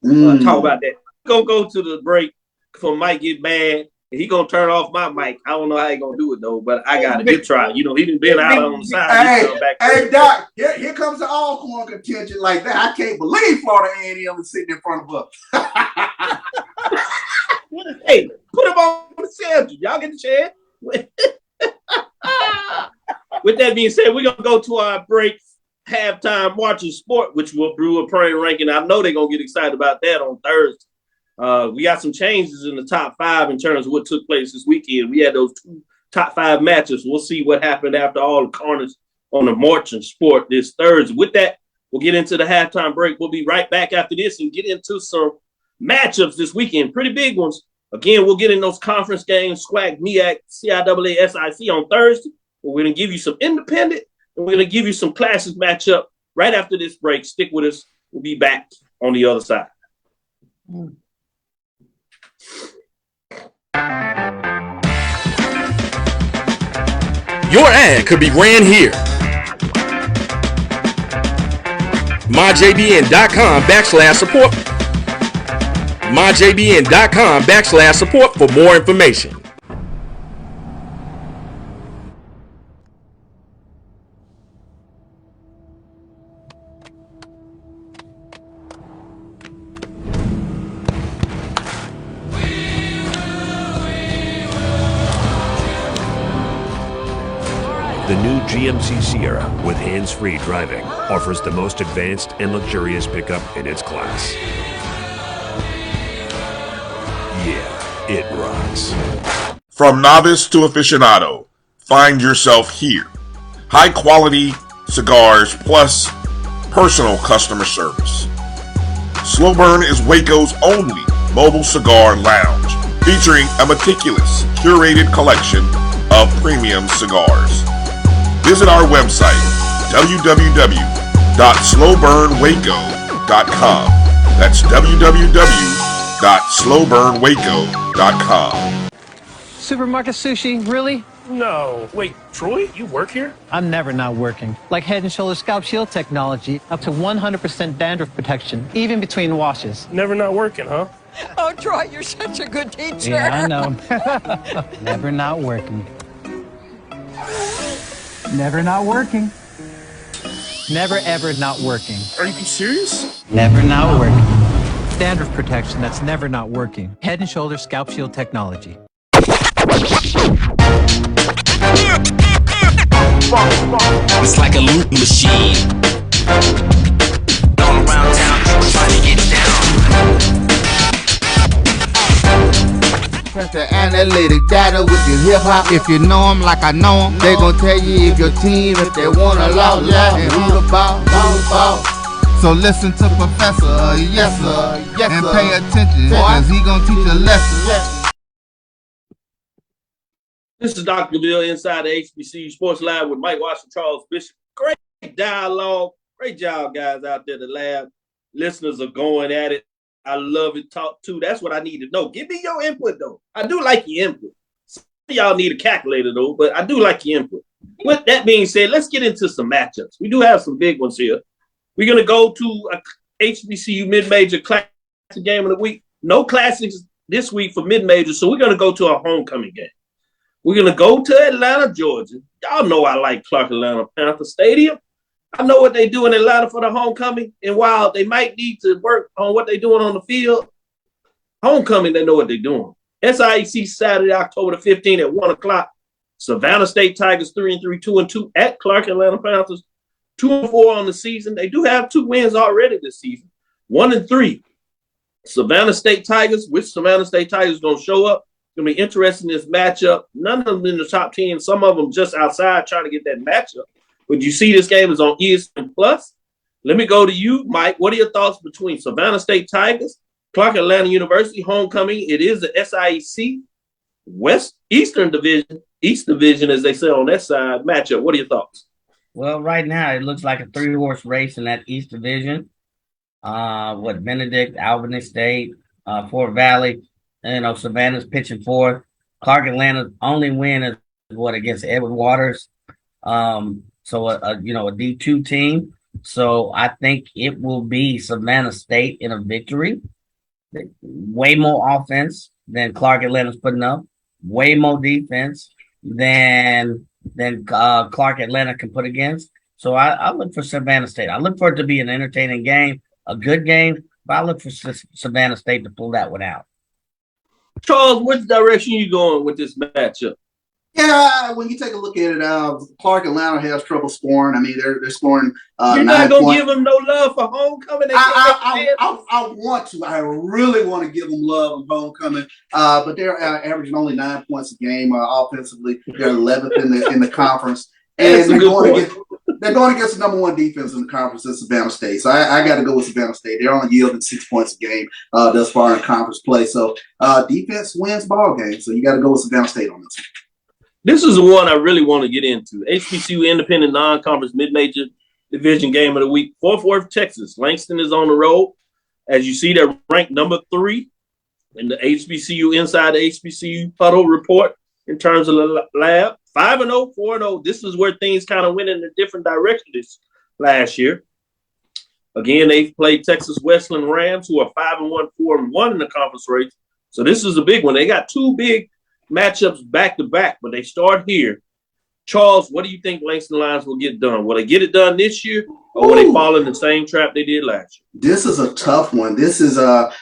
talk about that. We're gonna go to the break before Mike get mad. He gonna turn off my mic. I don't know how he gonna do it though, but I got a good try. He done been out on the side. Hey, Doc, here comes the Alcorn contention like that. I can't believe Florida A&M is sitting in front of us. Hey, put him on the schedule. Y'all get the chance. With that being said, we're gonna go to our break. halftime watching sport, which will brew a praying ranking. I know they're going to get excited about that on Thursday. We got some changes in the top 5 in terms of what took place this weekend. We had those 2 top 5 matches. We'll see what happened after all the carnage on the marching sport this Thursday. With that, we'll get into the halftime break. We'll be right back after this and get into some matchups this weekend. Pretty big ones. Again, we'll get in those conference games, SWAC, MEAC, CIAA, SIC on Thursday. We're going to give you some independent, and we're going to give you some classic matchup right after this break. Stick with us. We'll be back on the other side. Your ad could be ran here. MyJBN.com/support. MyJBN.com/support for more information. The new GMC Sierra with hands-free driving offers the most advanced and luxurious pickup in its class. Yeah, it rocks. From novice to aficionado, find yourself here. High quality cigars plus personal customer service. Slow Burn is Waco's only mobile cigar lounge, featuring a meticulous, curated collection of premium cigars. Visit our website, www.slowburnwaco.com. That's www.slowburnwaco.com. Supermarket sushi, really? No. Wait, Troy, you work here? I'm never not working. Like Head & Shoulders Scalp Shield technology, up to 100% dandruff protection, even between washes. Never not working, huh? Oh, Troy, you're such a good teacher. Yeah, I know. Never not working. Never not working. Never ever not working. Are you serious? Never not working. Dandruff protection that's never not working. Head & Shoulders Scalp Shield technology. It's like a loot machine. All around town, trying to get down. Press the analytic data with your hip hop. If you know them like I know them, they gon' tell you if your team, if they wanna loud, and who the ball. So listen to Professor, yes sir, and pay attention, cause he gon' teach a lesson. This is Dr. Bill inside the HBCU Sports Lab with Mike Washington, Charles Bishop. Great dialogue. Great job, guys, out there in the lab. Listeners are going at it. I love it. Talk to. That's what I need to know. Give me your input, though. I do like your input. Some of y'all need a calculator, though, but I do like your input. With that being said, let's get into some matchups. We do have some big ones here. We're going to go to a HBCU mid-major classic game of the week. No classics this week for mid-major, so we're going to go to a homecoming game. We're going to go to Atlanta, Georgia. Y'all know I like Clark Atlanta Panther Stadium. I know what they do in Atlanta for the homecoming. And while they might need to work on what they're doing on the field, homecoming, they know what they're doing. SIAC Saturday, October the 15th at 1 o'clock. Savannah State Tigers 3-3, 2-2 at Clark Atlanta Panthers. 2-4 on the season. They do have 2 wins already this season. 1-3. Savannah State Tigers, which Savannah State Tigers going to show up. It's going to be interesting, this matchup. None of them in the top 10. Some of them just outside trying to get that matchup. But you see this game is on ESPN Plus. Let me go to you, Mike. What are your thoughts between Savannah State Tigers, Clark Atlanta University homecoming? It is the SIAC East Division, as they say on that side, matchup. What are your thoughts? Well, right now it looks like a 3-horse race in that East Division. Benedict, Albany State, Fort Valley, Savannah's pitching fourth. Clark Atlanta's only win is against Edward Waters. So a D2 team. So I think it will be Savannah State in a victory. Way more offense than Clark Atlanta's putting up. Way more defense than Clark Atlanta can put against. So I look for Savannah State. I look for it to be an entertaining game, a good game, but I look for Savannah State to pull that one out. Charles, which direction you going with this matchup? Yeah, when you take a look at it, Clark Atlanta has trouble scoring. I mean, they're scoring. You're not gonna give them no love for homecoming. I want to. I really want to give them love on homecoming. But they're averaging only 9 points a game offensively. They're 11th in the conference, and they're going against the number one defense in the conference in Savannah State. So I got to go with Savannah State. They're only yielding 6 points a game thus far in conference play. So defense wins ball games. So you got to go with Savannah State on this one. This is the one I really want to get into. HBCU Independent Non-Conference Mid-Major Division Game of the Week. Fort Worth, Texas. Langston is on the road. As you see, they're ranked number 3 in the HBCU Inside the HBCU Huddle report in terms of the lab. 5-0, 4-0. This is where things kind of went in a different direction this last year. Again, they played Texas Wesleyan Rams, who are 5-1, 4-1 in the conference race. So this is a big one. They got 2 big matchups back to back, but they start here. Charles, what do you think Langston Lions will get done? Will they get it done this year, or will they fall in the same trap they did last year? This is a tough one. This is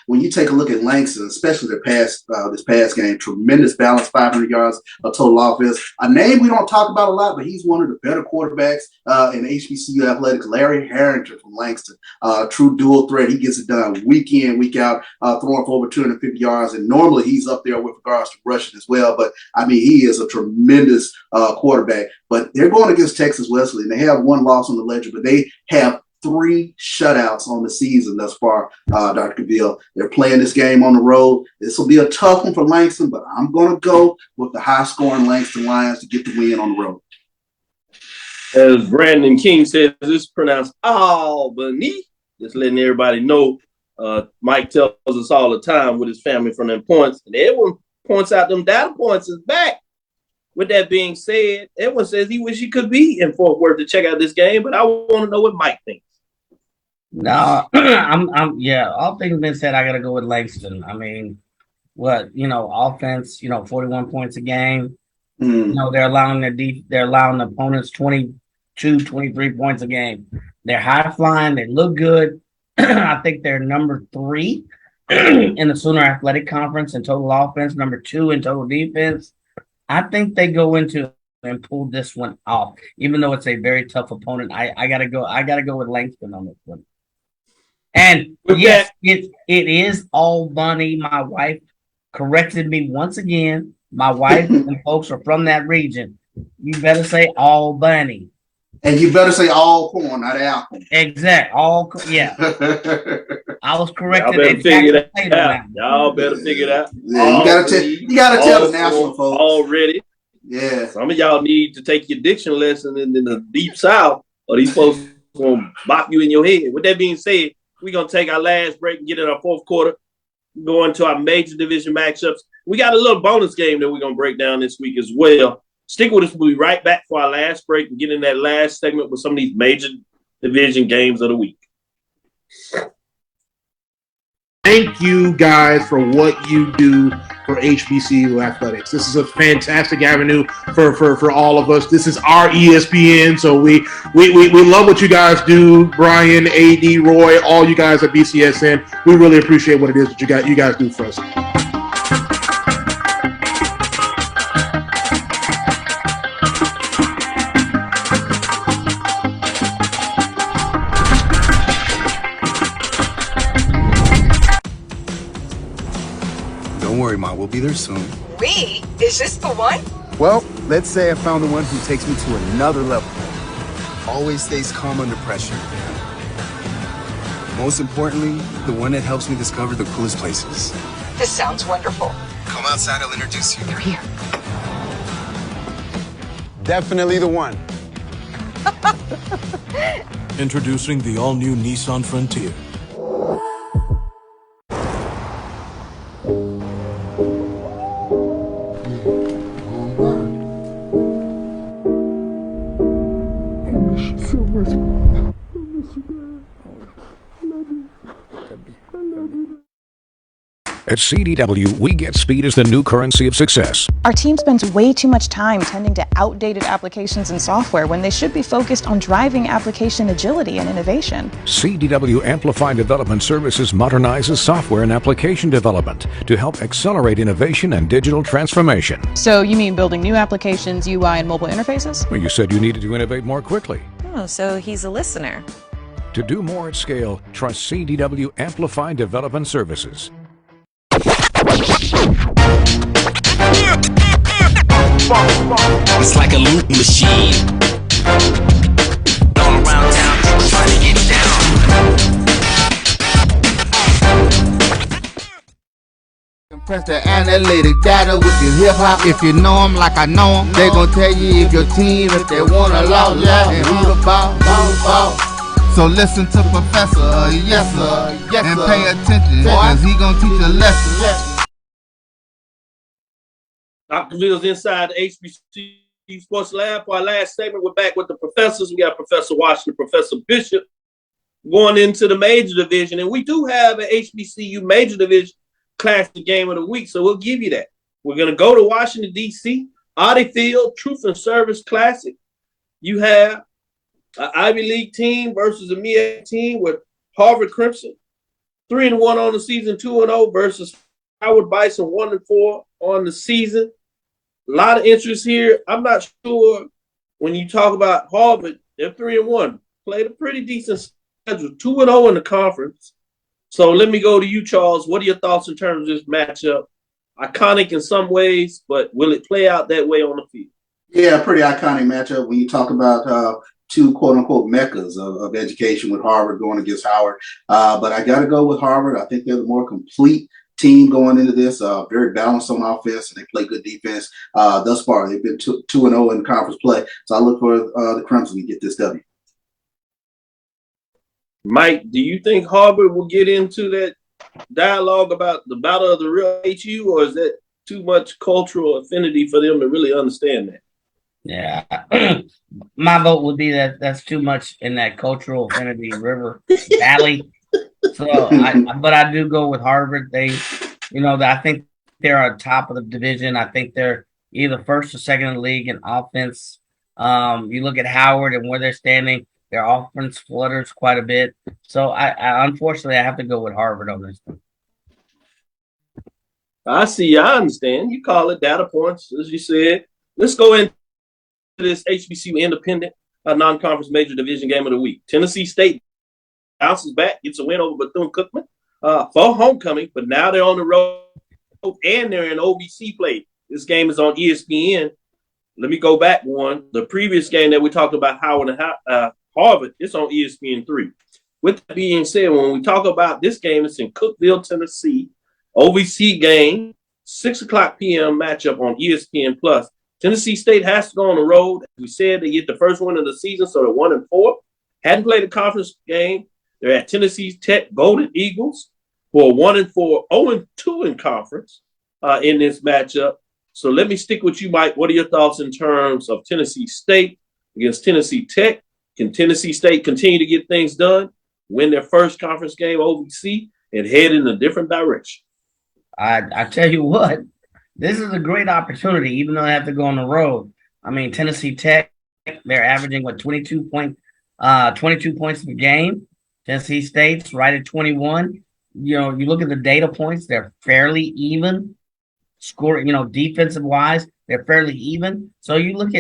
when you take a look at Langston, especially this past game, tremendous balance, 500 yards of total offense. A name we don't talk about a lot, but he's one of the better quarterbacks in HBCU athletics. Larry Harrington from Langston, true dual threat. He gets it done week in, week out, throwing for over 250 yards, and normally he's up there with regards to rushing as well. But I mean, he is a tremendous quarterback. But they're going against Texas Wesleyan. They have 1 loss on the ledger, but they have 3 shutouts on the season thus far, Dr. Cavil. They're playing this game on the road. This will be a tough one for Langston, but I'm going to go with the high-scoring Langston Lions to get the win on the road. As Brandon King says, this is pronounced Albany. Just letting everybody know. Mike tells us all the time with his family from them points, and everyone points out them data points is back. With that being said, everyone says he wish he could be in Fort Worth to check out this game, but I want to know what Mike thinks. No, all things being said, I got to go with Langston. I mean, offense, 41 points a game. They're allowing the opponents 22, 23 points a game. They're high flying. They look good. I think they're number 3 in the Sooner Athletic Conference in total offense, number 2 in total defense. I think they go into and pull this one off, even though it's a very tough opponent. I gotta go with Langston on this one. And yes, it is Albany. My wife corrected me once again. My wife and folks are from that region. You better say Albany. And you better say all corn, not Alcorn. Exact. Yeah. I was corrected. Y'all better figure it out. Y'all better figure it out. Yeah, you gotta tell the national folks already. Yeah. Some of y'all need to take your diction lesson in the deep south, or these folks gonna bop you in your head. With that being said, we're gonna take our last break and get in our fourth quarter. Go into our major division matchups. We got a little bonus game that we're gonna break down this week as well. Stick with us. We'll be right back for our last break and get in that last segment with some of these major division games of the week. Thank you guys for what you do for HBCU athletics. This is a fantastic avenue for all of us. This is our ESPN, so we love what you guys do. Brian, AD, Roy, all you guys at BCSN. We really appreciate what it is that you guys do for us. Don't worry, Ma. We'll be there soon. We? Is this the one? Well, let's say I found the one who takes me to another level. Always stays calm under pressure. Most importantly, the one that helps me discover the coolest places. This sounds wonderful. Come outside, I'll introduce you. They're here. Definitely the one. Introducing the all-new Nissan Frontier. At CDW, we get speed as the new currency of success. Our team spends way too much time tending to outdated applications and software when they should be focused on driving application agility and innovation. CDW Amplify Development Services modernizes software and application development to help accelerate innovation and digital transformation. So you mean building new applications, UI, and mobile interfaces? Well, you said you needed to innovate more quickly. Oh, so he's a listener. To do more at scale, trust CDW Amplify Development Services. It's like a loot machine. All around town, people trying to get down. Compress the analytic data with your hip hop. If you know them like I know them, they gon' tell you if your team, if they wanna loud and who the ball. So listen to Professor, yes sir, and pay attention, cause he gon' teach a lesson. Dr. Cavil's inside the HBCU Sports Lab. For our last segment, we're back with the professors. We got Professor Washington, Professor Bishop going into the major division. And we do have an HBCU major division classic game of the week, so we'll give you that. We're going to go to Washington, D.C., Audi Field, Truth and Service Classic. You have an Ivy League team versus a MEAC team with Harvard Crimson, 3-1 on the season, 2-0 versus Howard Bison, 1-4 on the season. A lot of interest here. I'm not sure when you talk about Harvard, they're 3-1. Played a pretty decent schedule, 2-0 in the conference. So let me go to you, Charles. What are your thoughts in terms of this matchup? Iconic in some ways, but will it play out that way on the field? Yeah, pretty iconic matchup when you talk about two quote-unquote meccas of education with Harvard going against Howard. But I got to go with Harvard. I think they're the more complete team going into this, very balanced on offense, and they play good defense. Thus far, they've been 2-0 in conference play. So I look for the Crimson to get this W. Mike, do you think Harvard will get into that dialogue about the battle of the real HU, or is that too much cultural affinity for them to really understand that? Yeah, my vote would be that that's too much in that cultural affinity river valley. So, but I do go with Harvard. They, I think they're on top of the division. I think they're either first or second in the league in offense. You look at Howard and where they're standing, their offense flutters quite a bit. So, I unfortunately I have to go with Harvard on this one. I see. I understand. You call it data points, as you said. Let's go into this HBCU independent non-conference major division game of the week. Tennessee State bounces back, gets a win over Bethune-Cookman for homecoming, but now they're on the road and they're in OVC play. This game is on ESPN. Let me go back one. The previous game that we talked about, Howard and Harvard, it's on ESPN3. With that being said, when we talk about this game, it's in Cookeville, Tennessee. OVC game, 6 o'clock p.m. matchup on ESPN+. Tennessee State has to go on the road. As we said, they get the first win of the season, so they're 1-4. Hadn't played a conference game. They're at Tennessee Tech Golden Eagles, who are 1-4, 0-2 in conference in this matchup. So let me stick with you, Mike. What are your thoughts in terms of Tennessee State against Tennessee Tech? Can Tennessee State continue to get things done, win their first conference game OVC, and head in a different direction? I tell you what, this is a great opportunity, even though they have to go on the road. I mean, Tennessee Tech, they're averaging 22 points a game. Tennessee State's right at 21. You look at the data points, they're fairly even. Scoring, defensive wise, they're fairly even. So you look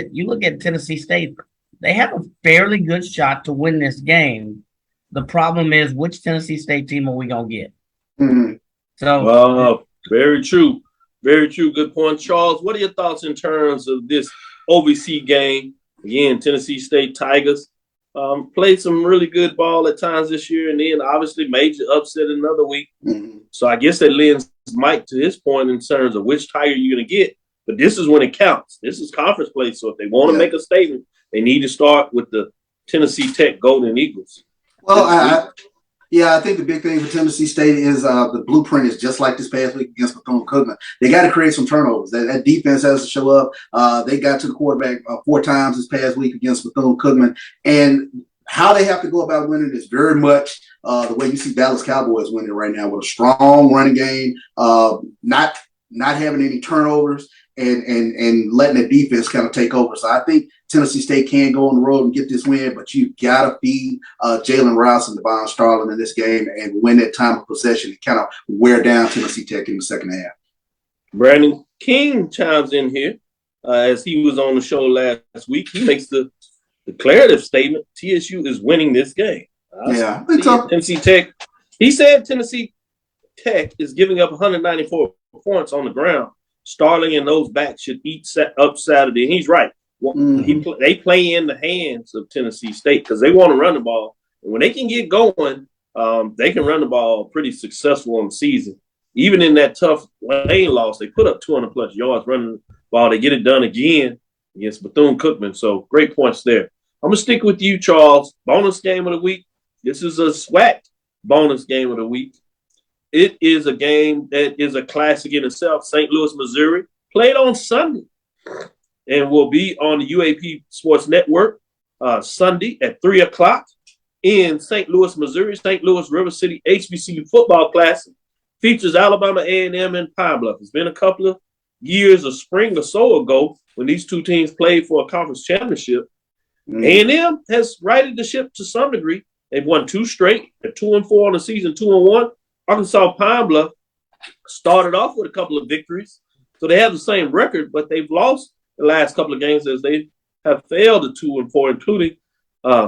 at Tennessee State, they have a fairly good shot to win this game. The problem is, which Tennessee State team are we gonna get? Mm-hmm. So very true. Very true. Good point. Charles, what are your thoughts in terms of this OVC game? Again, Tennessee State Tigers played some really good ball at times this year, and then obviously major upset another week. Mm-hmm. So I guess that lends Mike to his point in terms of which Tiger you're going to get. But this is when it counts. This is conference play. So if they want to make a statement, they need to start with the Tennessee Tech Golden Eagles. Well, I think the big thing for Tennessee State is the blueprint is just like this past week against Bethune-Cookman. They got to create some turnovers. That defense has to show up. They got to the quarterback 4 times this past week against Bethune-Cookman. And how they have to go about winning is very much the way you see Dallas Cowboys winning right now, with a strong running game, not having any turnovers, and letting the defense kind of take over. So I think Tennessee State can go on the road and get this win, but you got to feed Jalen Rouse and Devon Starlin in this game and win that time of possession and kind of wear down Tennessee Tech in the second half. Brandon King chimes in here as he was on the show last week. He makes the declarative statement: TSU is winning this game. Tennessee Tech. He said Tennessee Tech is giving up 194 points on the ground. Starling and those backs should eat up Saturday. And he's right. They play in the hands of Tennessee State because they want to run the ball. And when they can get going, they can run the ball pretty successful in the season. Even in that tough lane loss, they put up 200-plus yards running the ball. They get it done again against Bethune-Cookman. So great points there. I'm going to stick with you, Charles. Bonus game of the week. This is a SWAC bonus game of the week. It is a game that is a classic in itself. St. Louis, Missouri, played on Sunday and will be on the UAP Sports Network Sunday at 3 o'clock in St. Louis, Missouri. St. Louis River City HBCU Football Classic features Alabama A&M and Pine Bluff. It's been a couple of years, a spring or so ago, when these two teams played for a conference championship. A&M has righted the ship to some degree. They've won 2 straight. They're 2-4 on the season, 2-1. Arkansas Pine Bluff started off with a couple of victories. So they have the same record, but they've lost the last couple of games as they have failed to 2-4, including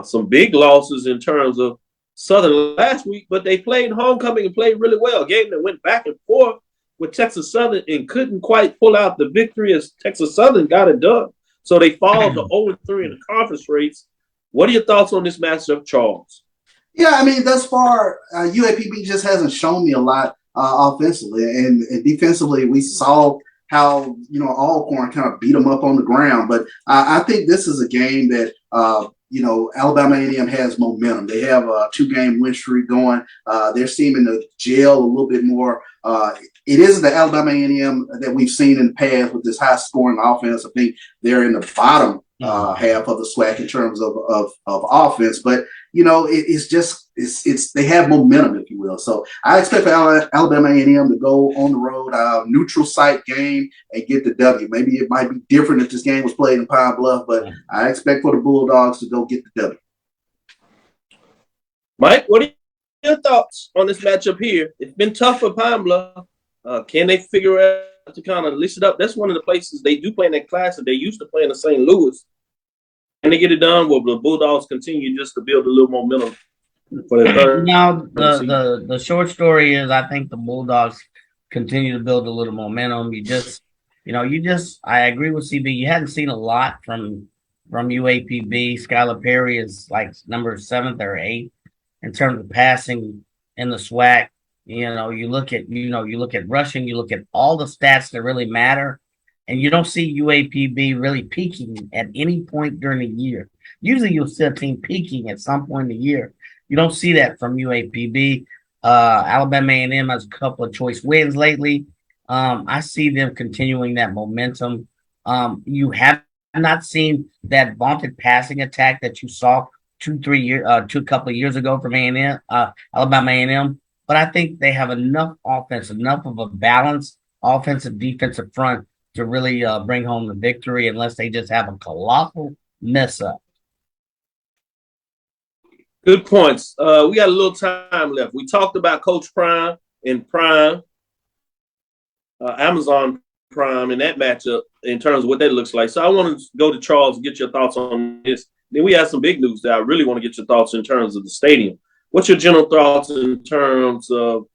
some big losses in terms of Southern last week. But they played homecoming and played really well. A game that went back and forth with Texas Southern and couldn't quite pull out the victory as Texas Southern got it done. So they fall to 0-3 in the conference race. What are your thoughts on this matchup, Charles? Yeah, I mean, thus far, UAPB just hasn't shown me a lot offensively. And defensively, we saw how, Alcorn kind of beat them up on the ground. But I think this is a game that, Alabama A&M has momentum. They have a 2-game win streak going. They're seeming to gel a little bit more. It isn't the Alabama A&M that we've seen in the past with this high-scoring offense. I think they're in the bottom half of the SWAC in terms of offense. But, it's they have momentum, if you will. So I expect Alabama A&M to go on the road, neutral site game, and get the W. Maybe it might be different if this game was played in Pine Bluff, but I expect for the Bulldogs to go get the W. Mike, what are your thoughts on this matchup here? It's been tough for Pine Bluff. Can they figure out to kind of list it up? That's one of the places they do play in that class that they used to play in the St. Louis. And they get it done, will the Bulldogs continue just to build a little momentum for their third? The short story is I think the Bulldogs continue to build a little momentum. I agree with CB. You hadn't seen a lot from UAPB. Skylar Perry is like number 7th or 8th in terms of passing in the SWAC. You look at rushing, you look at all the stats that really matter. And you don't see UAPB really peaking at any point during the year. Usually you'll see a team peaking at some point in the year. You don't see that from UAPB. Alabama A&M has a couple of choice wins lately. I see them continuing that momentum. You have not seen that vaunted passing attack that you saw a couple of years ago from A&M, Alabama A&M. But I think they have enough offense, enough of a balanced offensive defensive front to really bring home the victory, unless they just have a colossal mess up. Good points. We got a little time left. We talked about Coach Prime and Prime, Amazon Prime in that matchup in terms of what that looks like. So I want to go to Charles and get your thoughts on this. Then we have some big news that I really want to get your thoughts in terms of the stadium. What's your general thoughts in terms of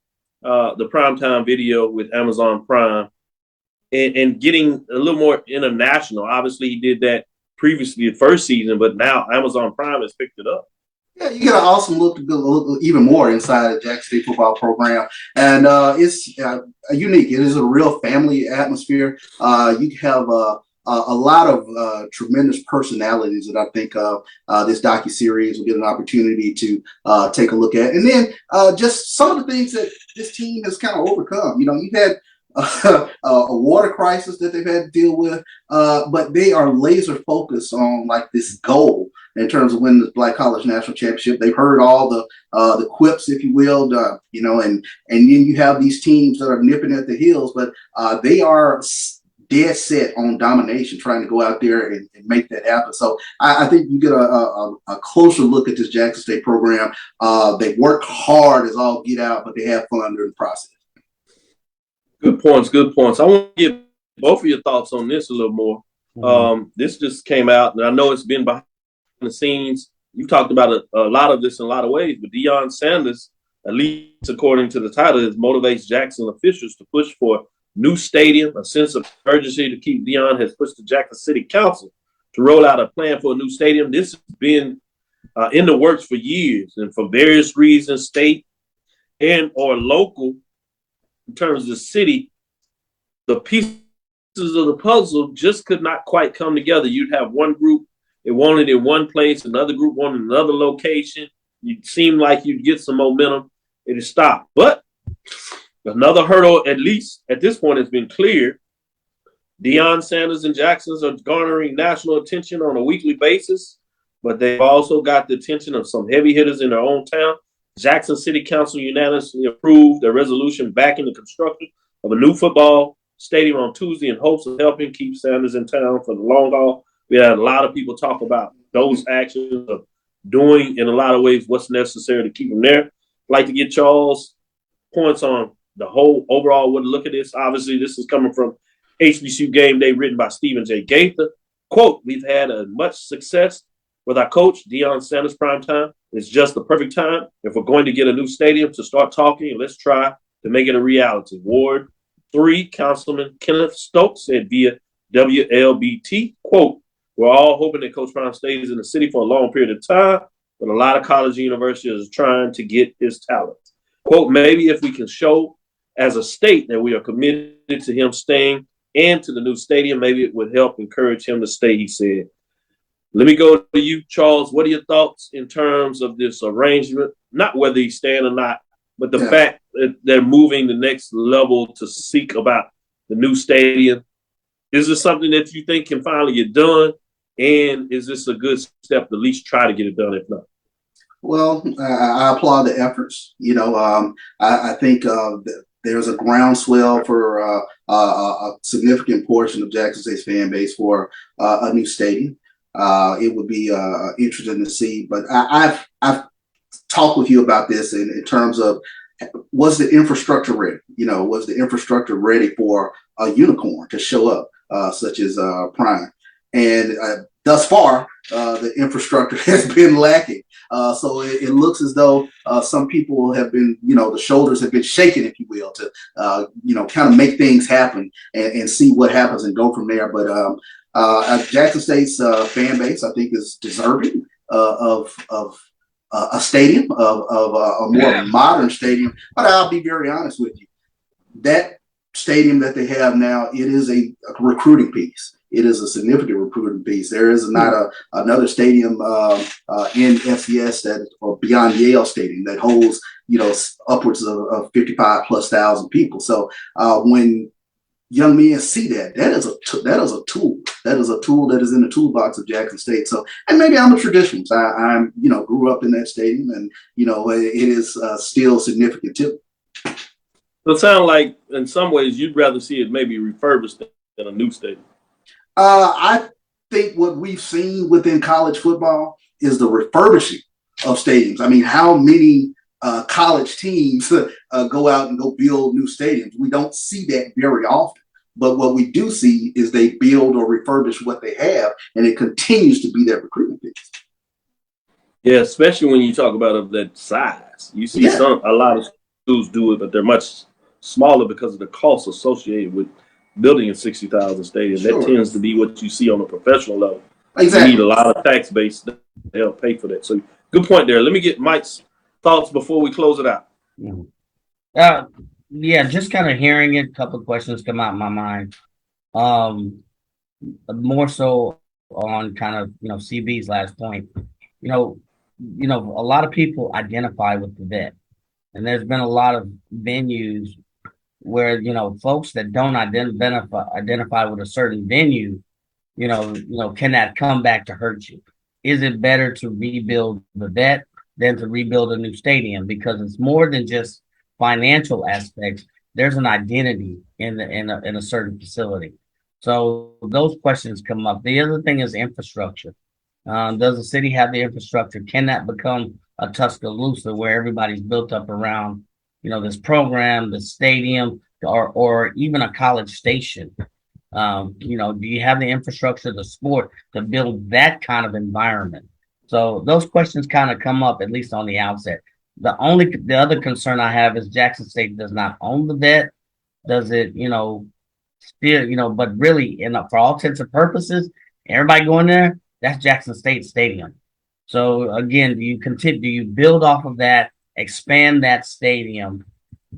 the primetime video with Amazon Prime? And getting a little more international. Obviously, he did that previously the first season, but now Amazon Prime has picked it up. Yeah, you get an awesome look even more inside the Jackson State football program. And it's unique. It is a real family atmosphere. You have a lot of tremendous personalities that I think this docuseries will get an opportunity to take a look at. And then just some of the things that this team has kind of overcome. You've had a water crisis that they've had to deal with, but they are laser focused on like this goal. in terms of winning the Black College National Championship. They've heard all the quips, if you will, and then you have these teams that are nipping at the heels, but they are dead set on domination, trying to go out there and make that happen. So I think you get a closer look at this Jackson State program. They work hard as all get out, but they have fun during the process. Good points. Good points. I want to get both of your thoughts on this a little more. This just came out, and I know it's been behind the scenes. You've talked about a lot of this in a lot of ways, but Deion Sanders, at least according to the title, motivates Jackson officials to push for new stadium. A sense of urgency to keep Deion has pushed the Jackson City Council to roll out a plan for a new stadium. This has been in the works for years, and for various reasons, state and or local, in terms of the city, the pieces of the puzzle just could not quite come together. You'd have one group that wanted it in one place, another group wanted another location. It seemed like you'd get some momentum. It had stopped. But another hurdle, at least at this point, has been cleared. Deion Sanders and Jackson's are garnering national attention on a weekly basis, but they've also got the attention of some heavy hitters in their own town. Jackson City Council unanimously approved a resolution backing the construction of a new football stadium on Tuesday in hopes of helping keep Sanders in town for the long haul. We had a lot of people talk about those actions of doing, in a lot of ways, what's necessary to keep them there. I'd like to get Charles' points on the whole overall way to look at this. Obviously, this is coming from HBCU Game Day, written by Stephen J. Gaither. Quote, "We've had much success with our coach, Deion Sanders. Prime time. It's just the perfect time. If we're going to get a new stadium, to start talking, let's try to make it a reality." Ward 3, Councilman Kenneth Stokes said via WLBT, quote, "We're all hoping that Coach Prime stays in the city for a long period of time, but a lot of colleges and universities are trying to get his talent. Quote, maybe if we can show as a state that we are committed to him staying and to the new stadium, maybe it would help encourage him to stay," he said. Let me go to you, Charles. What are your thoughts in terms of this arrangement? Not whether he's staying or not, but the fact that they're moving the next level to seek about the new stadium. Is this something that you think can finally get done? And is this a good step to at least try to get it done, if not? Well, I applaud the efforts. I think that there's a groundswell for a significant portion of Jackson State's fan base for a new stadium. It would be interesting to see, but I've talked with you about this in terms of, was the infrastructure ready? Was the infrastructure ready for a unicorn to show up, such as Prime? And thus far, the infrastructure has been lacking. So it looks as though some people have been, the shoulders have been shaken, if you will, to, kind of make things happen and see what happens and go from there. But Jackson State's fan base, I think, is deserving of a stadium, of a more modern stadium. But I'll be very honest with you. That stadium that they have now, it is a recruiting piece. It is a significant recruiting piece. There is not another stadium in FCS that, or beyond Yale Stadium, that holds, upwards of 55,000+ people. So when young men see that is a tool. That is a tool that is in the toolbox of Jackson State. So, and maybe I'm a traditionalist. I'm grew up in that stadium, and it is still significant too. So it sounds like in some ways you'd rather see it maybe refurbished than a new stadium. I think what we've seen within college football is the refurbishing of stadiums. I mean, how many college teams go out and go build new stadiums? We don't see that very often. But what we do see is they build or refurbish what they have, and it continues to be that recruitment piece. Yeah, especially when you talk about of that size. You see a lot of schools do it, but they're much smaller because of the costs associated with building a 60,000 stadium. That tends to be what you see on a professional level. Exactly. You need a lot of tax base to help pay for that. So good point there. Let me get Mike's thoughts before we close it out. Just kind of hearing it, a couple of questions come out in my mind. More so on kind of, CB's last point. A lot of people identify with the vet. And there's been a lot of venues where, folks that don't identify with a certain venue, cannot come back to hurt you. is it better to rebuild the vet than to rebuild a new stadium? Because it's more than just financial aspects. There's an identity in a certain facility. So those questions come up. The other thing is infrastructure. Does the city have the infrastructure? Can that become a Tuscaloosa where everybody's built up around, this program, the stadium, or even a college station? Do you have the infrastructure, the sport to build that kind of environment? So those questions kind of come up, at least on the outset. The other concern I have is Jackson State does not own the vet. Does it, still, but really, for all intents and purposes, everybody going there, that's Jackson State Stadium. So again, do you build off of that, expand that stadium,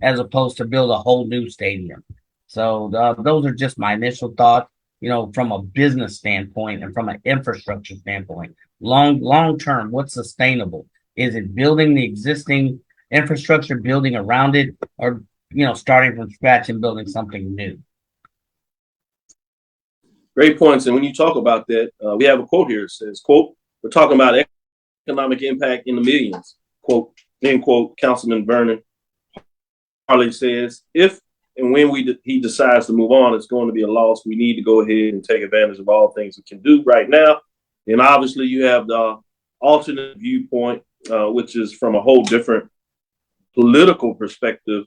as opposed to build a whole new stadium? So those are just my initial thoughts, from a business standpoint and from an infrastructure standpoint. Long term, what's sustainable? Is it building the existing infrastructure, building around it, or starting from scratch and building something new? Great points. And when you talk about that, we have a quote here. It says, quote, "We're talking about economic impact in the millions," quote, end quote. Councilman Vernon Harley says, "If and when he decides to move on, it's going to be a loss. We need to go ahead and take advantage of all things we can do right now." And obviously you have the alternate viewpoint, which is from a whole different political perspective.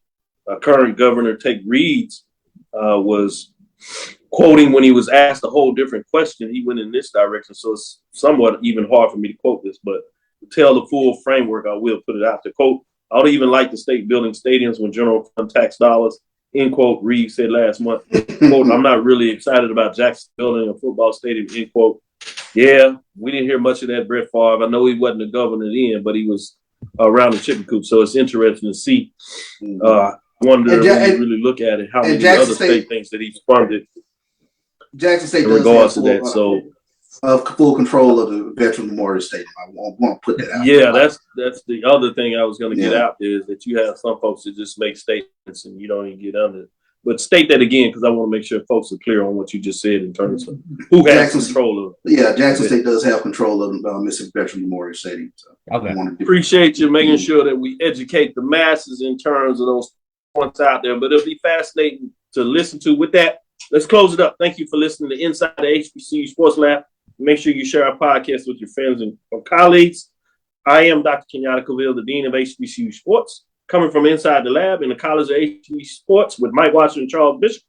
Current Governor Tate Reeves was quoting when he was asked a whole different question. He went in this direction, so it's somewhat even hard for me to quote this, but to tell the full framework, I will put it out there. Quote, "I don't even like the state building stadiums when general fund tax dollars," end quote. Reeves said last month. Quote, "I'm not really excited about Jackson building a football stadium," end quote. Yeah, we didn't hear much of that Brett Favre. I know he wasn't the governor then, but he was around the chicken coop, so it's interesting to see. Wonder when you really look at it, how many other state things that he's funded. Jackson State in regards to that. So full control of the Veteran Memorial Stadium. I want to put that out. Yeah, that's the other thing I was going to get out there, is that you have some folks that just make statements and you don't even get under it. But state that again, because I want to make sure folks are clear on what you just said in terms of who has control of. Yeah, Jackson State does have control of Mississippi Veteran Memorial Stadium. So okay. Appreciate you making sure that we educate the masses in terms of those points out there. But it'll be fascinating to listen to. With that, let's close it up. Thank you for listening to Inside the HBCU Sports Lab. Make sure you share our podcast with your friends and colleagues. I am Dr. Kenyatta Cavil, the Dean of HBCU Sports, coming from inside the lab in the College of HBCU Sports with Mike Watson and Charles Bishop.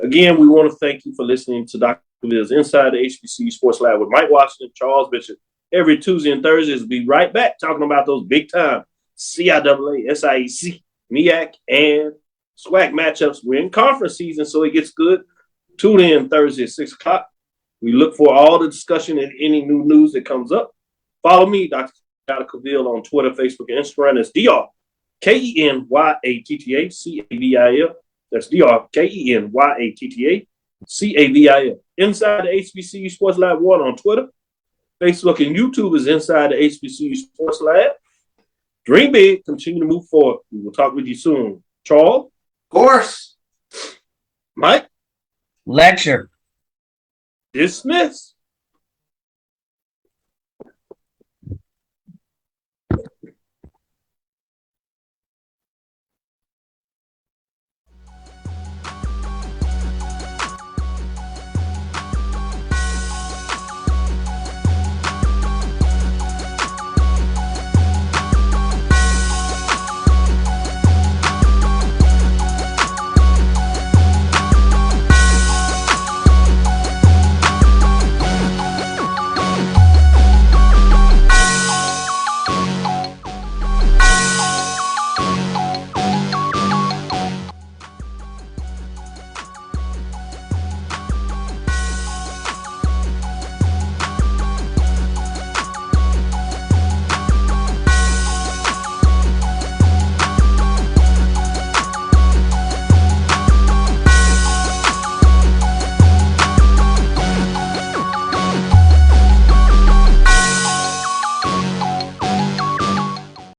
Again, we want to thank you for listening to Dr. Cavil's Inside the HBCU Sports Lab with Mike Watson and Charles Bishop. Every Tuesday and Thursdays, we'll be right back talking about those big-time CIAA, SIAC, MEAC, and SWAC matchups. We're in conference season, so it gets good. Tune in Thursday at 6 o'clock. We look for all the discussion and any new news that comes up. Follow me, Dr. Kenyatta Cavil, on Twitter, Facebook, and Instagram. That's DrKenyatta-Cavil. That's DrKenyatta-Cavil. Inside the HBCU Sports Lab 1 on Twitter. Facebook and YouTube is Inside the HBCU Sports Lab. Dream big, continue to move forward. We will talk with you soon. Charles? Of course. Mike? Lecture. Dismiss.